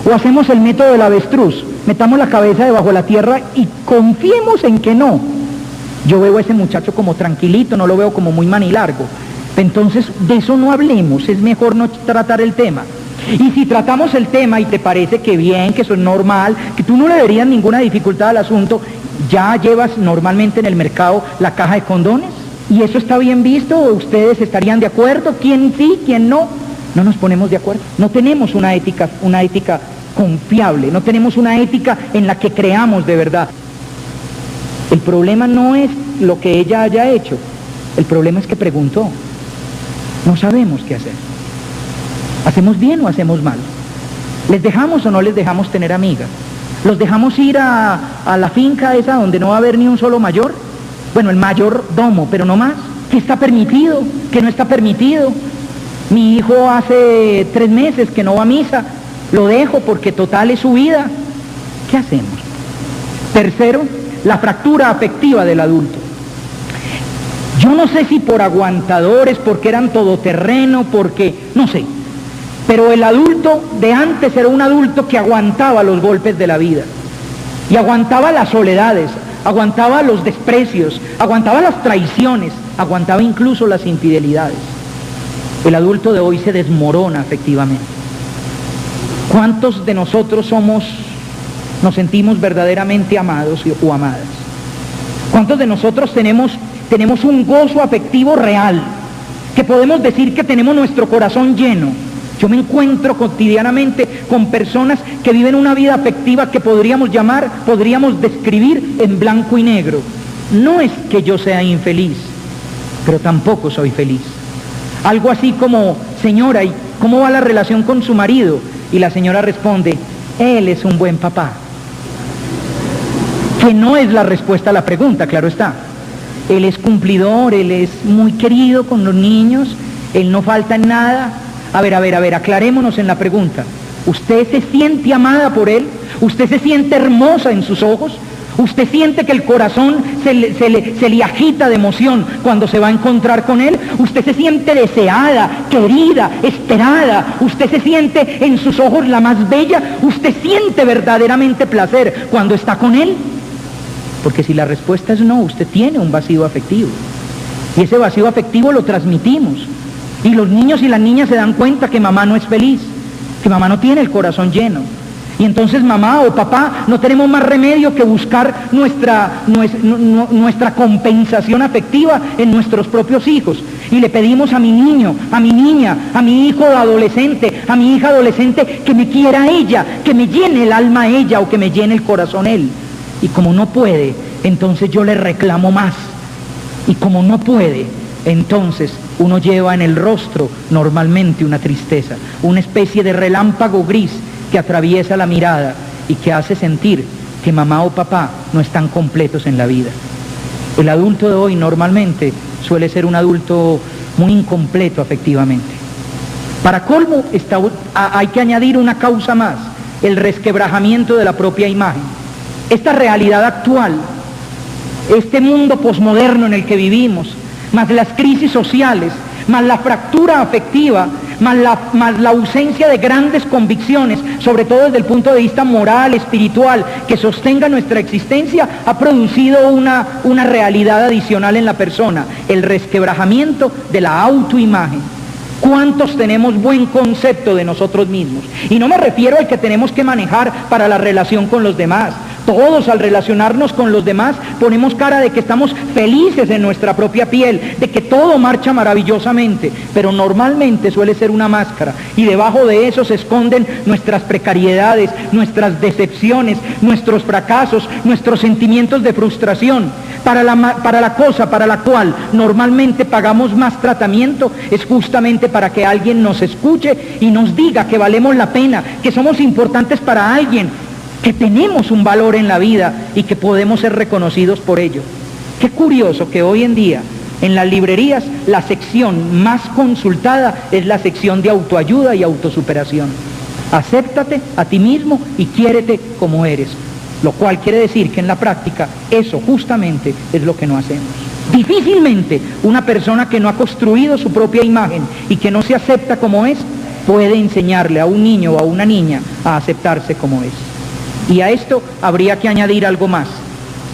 ¿O hacemos el método del avestruz? Metamos la cabeza debajo de la tierra y confiemos en que no. Yo veo a ese muchacho como tranquilito, no lo veo como muy manilargo. Entonces, de eso no hablemos, es mejor no tratar el tema. Y si tratamos el tema y te parece que bien, que eso es normal, que tú no le verías ninguna dificultad al asunto, ¿ya llevas normalmente en el mercado la caja de condones? ¿Y eso está bien visto? ¿O ustedes estarían de acuerdo? ¿Quién sí, quién no? No nos ponemos de acuerdo. No tenemos una ética confiable, no tenemos una ética en la que creamos de verdad. El problema no es lo que ella haya hecho, el problema es que preguntó. No sabemos qué hacer. ¿Hacemos bien o hacemos mal? ¿Les dejamos o no les dejamos tener amigas? ¿Los dejamos ir a la finca esa donde no va a haber ni un solo mayor? Bueno, el mayordomo, pero no más. ¿Qué está permitido? ¿Qué no está permitido? Mi hijo hace 3 meses que no va a misa, lo dejo porque total es su vida. ¿Qué hacemos? Tercero, la fractura afectiva del adulto. Yo no sé si por aguantadores, porque eran todoterreno, porque, no sé. Pero el adulto de antes era un adulto que aguantaba los golpes de la vida. Y aguantaba las soledades, aguantaba los desprecios, aguantaba las traiciones, aguantaba incluso las infidelidades. El adulto de hoy se desmorona afectivamente. ¿Cuántos de nosotros nos sentimos verdaderamente amados o amadas? ¿Cuántos de nosotros tenemos un gozo afectivo real? Que podemos decir que tenemos nuestro corazón lleno. Yo me encuentro cotidianamente con personas que viven una vida afectiva que podríamos describir en blanco y negro. No es que yo sea infeliz, pero tampoco soy feliz. Algo así como, señora, ¿y cómo va la relación con su marido? Y la señora responde, él es un buen papá. que no es la respuesta a la pregunta, claro está. Él es cumplidor, él es muy querido con los niños, él no falta en nada. A ver, aclarémonos en la pregunta. ¿Usted se siente amada por él? ¿Usted se siente hermosa en sus ojos? ¿Usted siente que el corazón se le agita de emoción cuando se va a encontrar con él? ¿Usted se siente deseada, querida, esperada? ¿Usted se siente en sus ojos la más bella? ¿Usted siente verdaderamente placer cuando está con él? Porque si la respuesta es no, usted tiene un vacío afectivo. Y ese vacío afectivo lo transmitimos. Y los niños y las niñas se dan cuenta que mamá no es feliz, que mamá no tiene el corazón lleno. Y entonces mamá o papá no tenemos más remedio que buscar nuestra compensación afectiva en nuestros propios hijos. Y le pedimos a mi niño, a mi niña, a mi hijo adolescente, a mi hija adolescente, que me quiera ella, que me llene el alma ella o que me llene el corazón él. Y como no puede, entonces yo le reclamo más. Y como no puede, entonces uno lleva en el rostro normalmente una tristeza, una especie de relámpago gris que atraviesa la mirada y que hace sentir que mamá o papá no están completos en la vida. El adulto de hoy normalmente suele ser un adulto muy incompleto afectivamente. Para colmo, hay que añadir una causa más, el resquebrajamiento de la propia imagen. Esta realidad actual, este mundo posmoderno en el que vivimos, más las crisis sociales, más la fractura afectiva, más la ausencia de grandes convicciones, sobre todo desde el punto de vista moral, espiritual, que sostenga nuestra existencia, ha producido una realidad adicional en la persona, el resquebrajamiento de la autoimagen. ¿Cuántos tenemos buen concepto de nosotros mismos? Y no me refiero al que tenemos que manejar para la relación con los demás. Todos al relacionarnos con los demás ponemos cara de que estamos felices en nuestra propia piel, de que todo marcha maravillosamente, pero normalmente suele ser una máscara y debajo de eso se esconden nuestras precariedades, nuestras decepciones, nuestros fracasos, nuestros sentimientos de frustración. Para la cosa para la cual normalmente pagamos más tratamiento es justamente para que alguien nos escuche y nos diga que valemos la pena, que somos importantes para alguien, que tenemos un valor en la vida y que podemos ser reconocidos por ello. Qué curioso que hoy en día en las librerías la sección más consultada es la sección de autoayuda y autosuperación. Acéptate a ti mismo y quiérete como eres, lo cual quiere decir que en la práctica eso justamente es lo que no hacemos. Difícilmente una persona que no ha construido su propia imagen y que no se acepta como es puede enseñarle a un niño o a una niña a aceptarse como es. Y a esto habría que añadir algo más,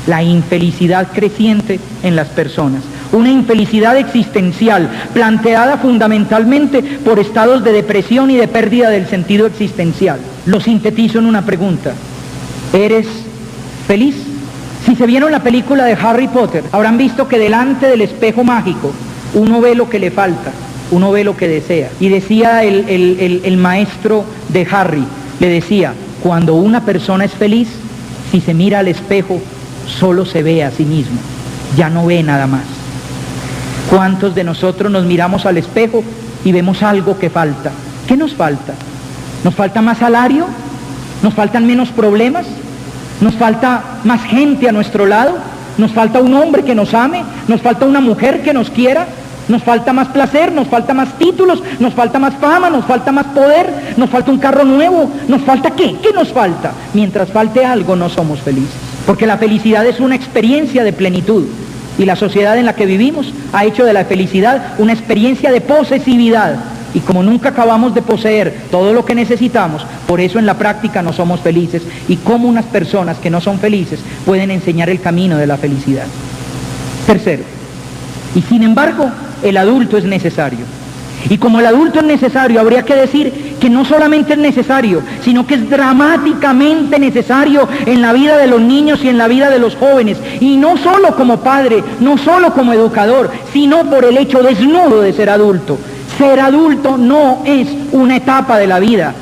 la infelicidad creciente en las personas. Una infelicidad existencial planteada fundamentalmente por estados de depresión y de pérdida del sentido existencial. Lo sintetizo en una pregunta. ¿Eres feliz? Si se vieron la película de Harry Potter, habrán visto que delante del espejo mágico uno ve lo que le falta, uno ve lo que desea. Y decía el maestro de Harry, le decía, cuando una persona es feliz, si se mira al espejo, solo se ve a sí mismo, ya no ve nada más. ¿Cuántos de nosotros nos miramos al espejo y vemos algo que falta? ¿Qué nos falta? ¿Nos falta más salario? ¿Nos faltan menos problemas? ¿Nos falta más gente a nuestro lado? ¿Nos falta un hombre que nos ame? ¿Nos falta una mujer que nos quiera? ¿Nos falta más placer? ¿Nos falta más títulos? ¿Nos falta más fama? ¿Nos falta más poder? ¿Nos falta un carro nuevo? ¿Nos falta qué? ¿Qué nos falta? Mientras falte algo no somos felices. Porque la felicidad es una experiencia de plenitud. Y la sociedad en la que vivimos ha hecho de la felicidad una experiencia de posesividad. Y como nunca acabamos de poseer todo lo que necesitamos, por eso en la práctica no somos felices. Y cómo unas personas que no son felices pueden enseñar el camino de la felicidad. Tercero, y sin embargo, el adulto es necesario. Y como el adulto es necesario, habría que decir que no solamente es necesario, sino que es dramáticamente necesario en la vida de los niños y en la vida de los jóvenes. Y no solo como padre, no solo como educador, sino por el hecho desnudo de ser adulto. Ser adulto no es una etapa de la vida,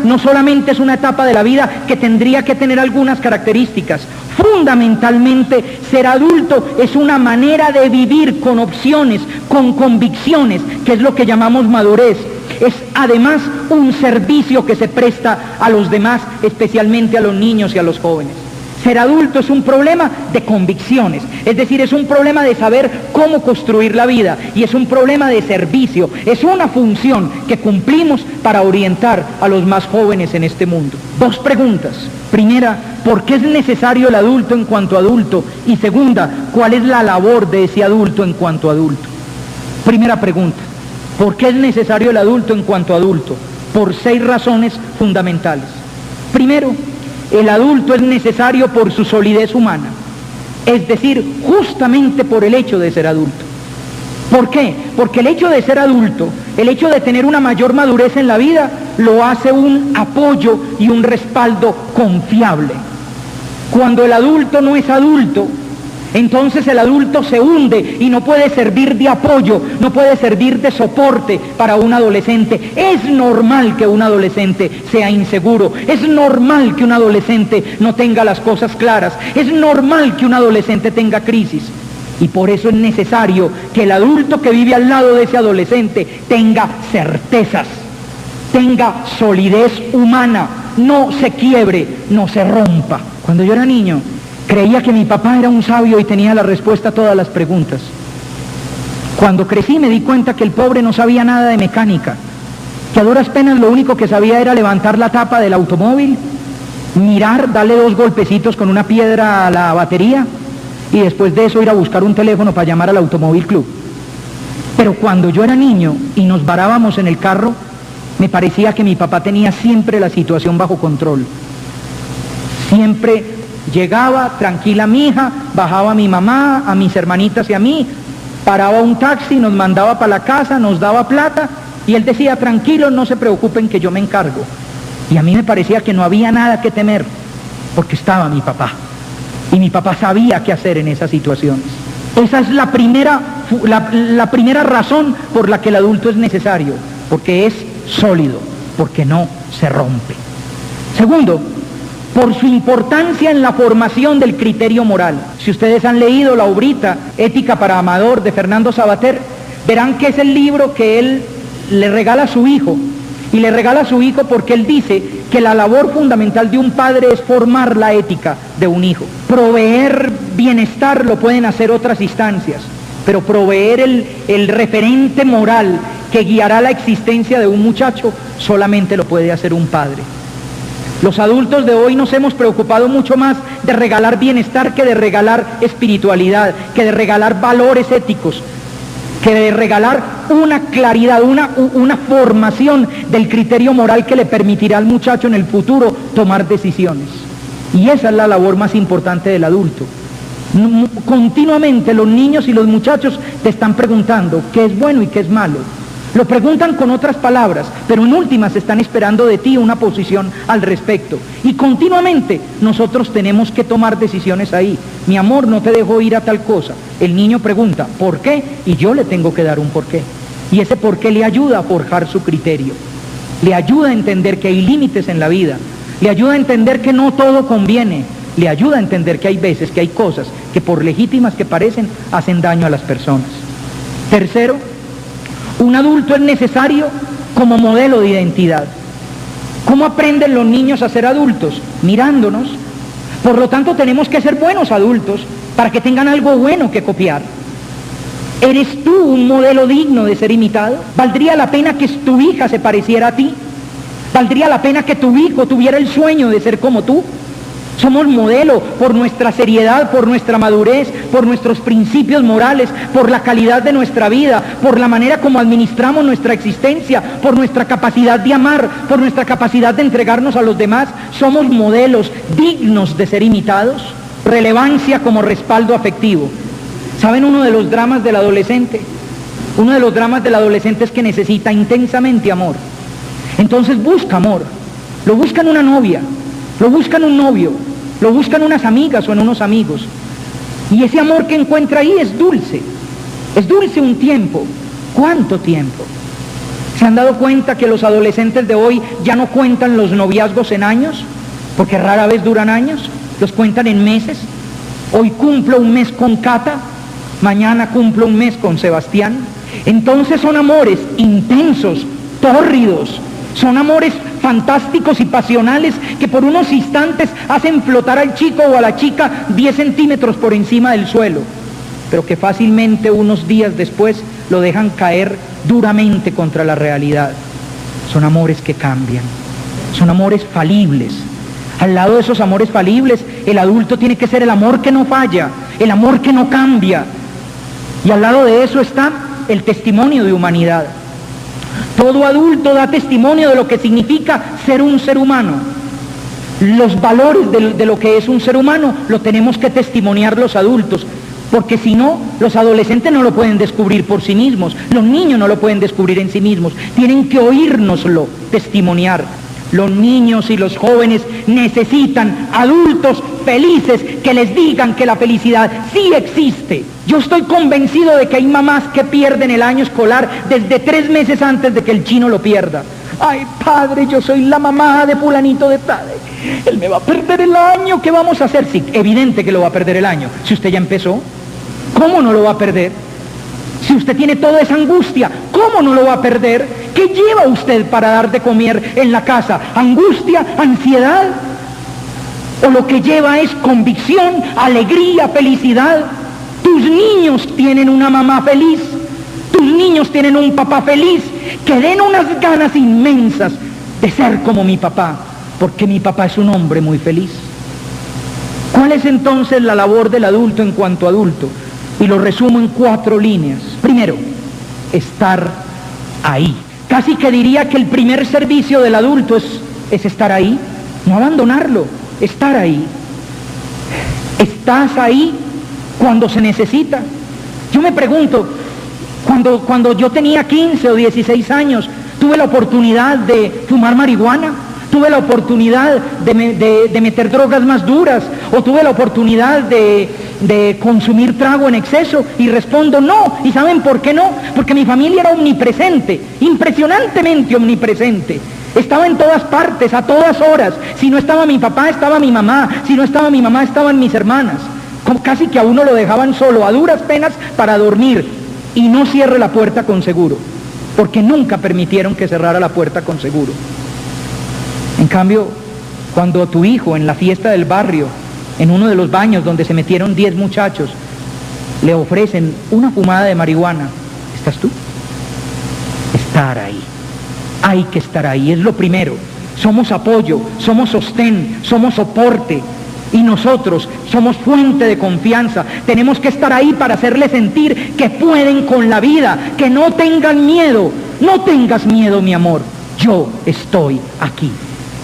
no solamente es una etapa de la vida que tendría que tener algunas características. Fundamentalmente, ser adulto es una manera de vivir con opciones, con convicciones, que es lo que llamamos madurez. Es además un servicio que se presta a los demás, especialmente a los niños y a los jóvenes. Ser adulto es un problema de convicciones, es decir, es un problema de saber cómo construir la vida y es un problema de servicio, es una función que cumplimos para orientar a los más jóvenes en este mundo. 2 preguntas. Primera, ¿por qué es necesario el adulto en cuanto adulto? Y segunda, ¿cuál es la labor de ese adulto en cuanto adulto? Primera pregunta, ¿por qué es necesario el adulto en cuanto adulto? Por 6 razones fundamentales. Primero, el adulto es necesario por su solidez humana, es decir, justamente por el hecho de ser adulto. ¿Por qué? Porque el hecho de ser adulto, el hecho de tener una mayor madurez en la vida, lo hace un apoyo y un respaldo confiable. Cuando el adulto no es adulto, entonces el adulto se hunde y no puede servir de apoyo, no puede servir de soporte para un adolescente. Es normal que un adolescente sea inseguro, es normal que un adolescente no tenga las cosas claras, es normal que un adolescente tenga crisis. Y por eso es necesario que el adulto que vive al lado de ese adolescente tenga certezas, tenga solidez humana, no se quiebre, no se rompa. Cuando yo era niño, creía que mi papá era un sabio y tenía la respuesta a todas las preguntas. Cuando crecí me di cuenta que el pobre no sabía nada de mecánica, que a duras penas lo único que sabía era levantar la tapa del automóvil, mirar, darle 2 golpecitos con una piedra a la batería y después de eso ir a buscar un teléfono para llamar al Automóvil Club. Pero cuando yo era niño y nos varábamos en el carro, me parecía que mi papá tenía siempre la situación bajo control. Siempre llegaba tranquila mi hija, bajaba mi mamá, a mis hermanitas y a mí, paraba un taxi, nos mandaba para la casa, nos daba plata y él decía, tranquilos, no se preocupen que yo me encargo. Y a mí me parecía que no había nada que temer porque estaba mi papá y mi papá sabía qué hacer en esas situaciones. Esa es la primera razón por la que el adulto es necesario, porque es sólido, porque no se rompe. Segundo, por su importancia en la formación del criterio moral. Si ustedes han leído la obrita Ética para Amador de Fernando Sabater, verán que es el libro que él le regala a su hijo, y le regala a su hijo porque él dice que la labor fundamental de un padre es formar la ética de un hijo. Proveer bienestar lo pueden hacer otras instancias, pero proveer el referente moral que guiará la existencia de un muchacho solamente lo puede hacer un padre. Los adultos de hoy nos hemos preocupado mucho más de regalar bienestar que de regalar espiritualidad, que de regalar valores éticos, que de regalar una claridad, una formación del criterio moral que le permitirá al muchacho en el futuro tomar decisiones. Y esa es la labor más importante del adulto. Continuamente los niños y los muchachos te están preguntando qué es bueno y qué es malo. Lo preguntan con otras palabras, pero en últimas están esperando de ti una posición al respecto. Y continuamente nosotros tenemos que tomar decisiones ahí. Mi amor, no te dejo ir a tal cosa. El niño pregunta, ¿por qué? Y yo le tengo que dar un porqué. Y ese porqué le ayuda a forjar su criterio. Le ayuda a entender que hay límites en la vida. Le ayuda a entender que no todo conviene. Le ayuda a entender que hay veces, que hay cosas que por legítimas que parecen, hacen daño a las personas. Tercero, un adulto es necesario como modelo de identidad. ¿Cómo aprenden los niños a ser adultos? Mirándonos. Por lo tanto, tenemos que ser buenos adultos para que tengan algo bueno que copiar. ¿Eres tú un modelo digno de ser imitado? ¿Valdría la pena que tu hija se pareciera a ti? ¿Valdría la pena que tu hijo tuviera el sueño de ser como tú? Somos modelo por nuestra seriedad, por nuestra madurez, por nuestros principios morales, por la calidad de nuestra vida, por la manera como administramos nuestra existencia, por nuestra capacidad de amar, por nuestra capacidad de entregarnos a los demás. Somos modelos dignos de ser imitados. Relevancia como respaldo afectivo. ¿Saben uno de los dramas del adolescente? Uno de los dramas del adolescente es que necesita intensamente amor. Entonces busca amor. Lo busca en una novia. Lo busca en un novio, lo busca en unas amigas o en unos amigos. Y ese amor que encuentra ahí es dulce un tiempo. ¿Cuánto tiempo? ¿Se han dado cuenta que los adolescentes de hoy ya no cuentan los noviazgos en años? Porque rara vez duran años, los cuentan en meses. Hoy cumplo un mes con Cata, mañana cumplo un mes con Sebastián. Entonces son amores intensos, tórridos, son amores fantásticos y pasionales que por unos instantes hacen flotar al chico o a la chica 10 centímetros por encima del suelo, pero que fácilmente unos días después lo dejan caer duramente contra la realidad. Son amores que cambian, son amores falibles. Al lado de esos amores falibles, el adulto tiene que ser el amor que no falla, el amor que no cambia. Y al lado de eso está el testimonio de humanidad. Todo adulto da testimonio de lo que significa ser un ser humano. Los valores de lo que es un ser humano lo tenemos que testimoniar los adultos, porque si no, los adolescentes no lo pueden descubrir por sí mismos, los niños no lo pueden descubrir en sí mismos, tienen que oírnoslo testimoniar. Los niños y los jóvenes necesitan adultos felices que les digan que la felicidad sí existe. Yo estoy convencido de que hay mamás que pierden el año escolar desde 3 meses antes de que el chino lo pierda. Ay, padre, yo soy la mamá de fulanito de tal. Él me va a perder el año, ¿qué vamos a hacer? Sí, evidente que lo va a perder el año. Si usted ya empezó, ¿cómo no lo va a perder? Si usted tiene toda esa angustia, ¿cómo no lo va a perder? ¿Qué lleva usted para dar de comer en la casa? ¿Angustia? ¿Ansiedad? ¿O lo que lleva es convicción, alegría, felicidad? Tus niños tienen una mamá feliz, tus niños tienen un papá feliz, que den unas ganas inmensas de ser como mi papá, porque mi papá es un hombre muy feliz. ¿Cuál es entonces la labor del adulto en cuanto a adulto? Y lo resumo en 4 líneas. Primero, estar ahí. Casi que diría que el primer servicio del adulto es estar ahí, no abandonarlo, estar ahí. ¿Estás ahí cuando se necesita? Yo me pregunto, cuando yo tenía 15 o 16 años, tuve la oportunidad de fumar marihuana, tuve la oportunidad de meter drogas más duras, o tuve la oportunidad de consumir trago en exceso, y respondo no. ¿Y saben por qué no? Porque mi familia era omnipresente, impresionantemente omnipresente. Estaba en todas partes, a todas horas. Si no estaba mi papá, estaba mi mamá. Si no estaba mi mamá, estaban mis hermanas. Casi que a uno lo dejaban solo, a duras penas, para dormir. Y no cierre la puerta con seguro, porque nunca permitieron que cerrara la puerta con seguro. En cambio, cuando tu hijo en la fiesta del barrio, en uno de los baños donde se metieron 10 muchachos, le ofrecen una fumada de marihuana, ¿estás tú? Estar ahí. Hay que estar ahí, es lo primero. Somos apoyo, somos sostén, somos soporte. Y nosotros somos fuente de confianza. Tenemos que estar ahí para hacerles sentir que pueden con la vida, que no tengan miedo. No tengas miedo, mi amor. Yo estoy aquí.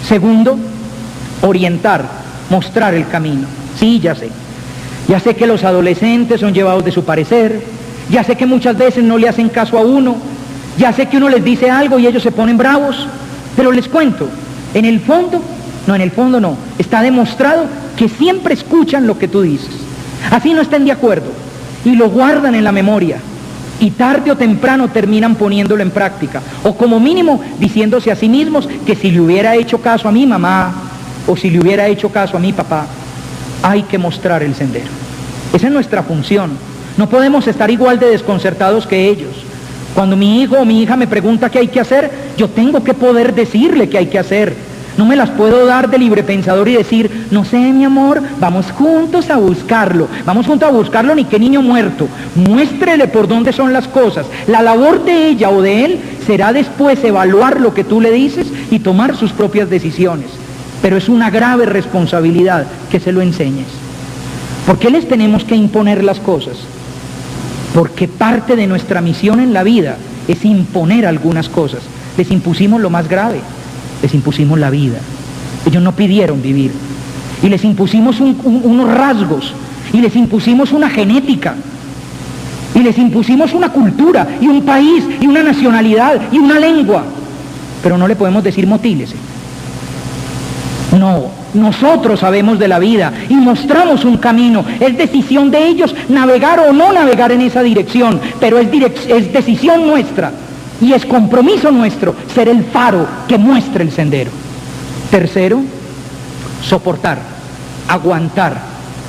Segundo, orientar, mostrar el camino. Sí, ya sé que los adolescentes son llevados de su parecer, ya sé que muchas veces no le hacen caso a uno, ya sé que uno les dice algo y ellos se ponen bravos, pero les cuento, en el fondo no, está demostrado que siempre escuchan lo que tú dices, así no estén de acuerdo, y lo guardan en la memoria, y tarde o temprano terminan poniéndolo en práctica, o como mínimo diciéndose a sí mismos que si le hubiera hecho caso a mi mamá, o si le hubiera hecho caso a mi papá. Hay que mostrar el sendero. Esa es nuestra función. No podemos estar igual de desconcertados que ellos. Cuando mi hijo o mi hija me pregunta qué hay que hacer, yo tengo que poder decirle qué hay que hacer. No me las puedo dar de libre pensador y decir, no sé, mi amor, vamos juntos a buscarlo. Vamos juntos a buscarlo, ni qué niño muerto. Muéstrele por dónde son las cosas. La labor de ella o de él será después evaluar lo que tú le dices y tomar sus propias decisiones. Pero es una grave responsabilidad que se lo enseñes. ¿Por qué les tenemos que imponer las cosas? Porque parte de nuestra misión en la vida es imponer algunas cosas. Les impusimos lo más grave, les impusimos la vida. Ellos no pidieron vivir. Y les impusimos unos rasgos, y les impusimos una genética, y les impusimos una cultura, y un país, y una nacionalidad, y una lengua. Pero no le podemos decir motílese. No, nosotros sabemos de la vida y mostramos un camino. Es decisión de ellos navegar o no navegar en esa dirección, pero es decisión nuestra y es compromiso nuestro ser el faro que muestre el sendero. Tercero, soportar, aguantar,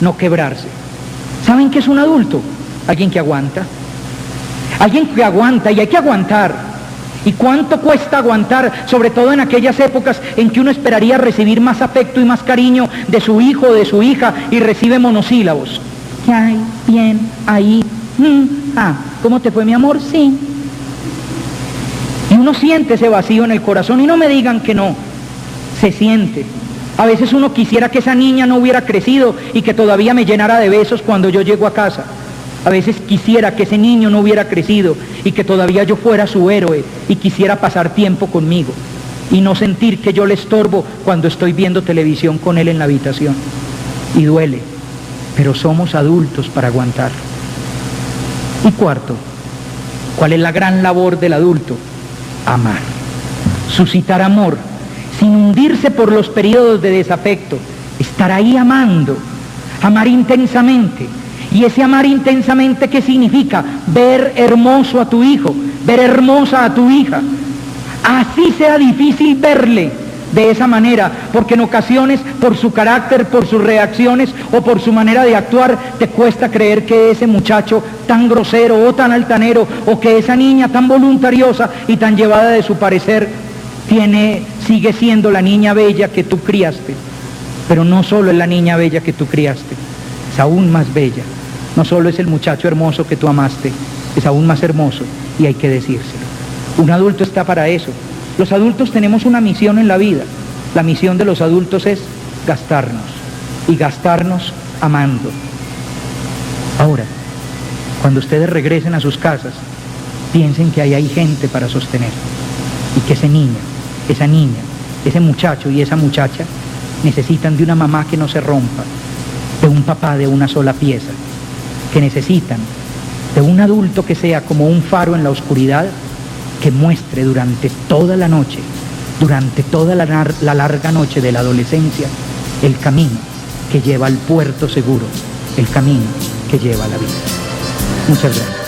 no quebrarse. ¿Saben qué es un adulto? Alguien que aguanta. Alguien que aguanta, y hay que aguantar. ¿Y cuánto cuesta aguantar, sobre todo en aquellas épocas en que uno esperaría recibir más afecto y más cariño de su hijo o de su hija y recibe monosílabos? ¿Qué hay? Bien, ahí. ¿Cómo te fue, mi amor? Sí. Y uno siente ese vacío en el corazón, y no me digan que no, se siente. A veces uno quisiera que esa niña no hubiera crecido y que todavía me llenara de besos cuando yo llego a casa. A veces quisiera que ese niño no hubiera crecido y que todavía yo fuera su héroe y quisiera pasar tiempo conmigo y no sentir que yo le estorbo cuando estoy viendo televisión con él en la habitación. Y duele, pero somos adultos para aguantar. Y cuarto, ¿cuál es la gran labor del adulto? Amar, suscitar amor, sin hundirse por los periodos de desafecto, estar ahí amando, amar intensamente. Y ese amar intensamente, ¿qué significa? Ver hermoso a tu hijo, ver hermosa a tu hija. Así sea difícil verle de esa manera, porque en ocasiones, por su carácter, por sus reacciones o por su manera de actuar, te cuesta creer que ese muchacho tan grosero o tan altanero, o que esa niña tan voluntariosa y tan llevada de su parecer, sigue siendo la niña bella que tú criaste. Pero no solo es la niña bella que tú criaste, es aún más bella. No solo es el muchacho hermoso que tú amaste, es aún más hermoso, y hay que decírselo. Un adulto está para eso. Los adultos tenemos una misión en la vida. La misión de los adultos es gastarnos, y gastarnos amando. Ahora, cuando ustedes regresen a sus casas, piensen que ahí hay gente para sostener, y que ese niño, esa niña, ese muchacho y esa muchacha necesitan de una mamá que no se rompa, de un papá de una sola pieza, que necesitan de un adulto que sea como un faro en la oscuridad, que muestre durante toda la noche, durante toda la larga noche de la adolescencia, el camino que lleva al puerto seguro, el camino que lleva a la vida. Muchas gracias.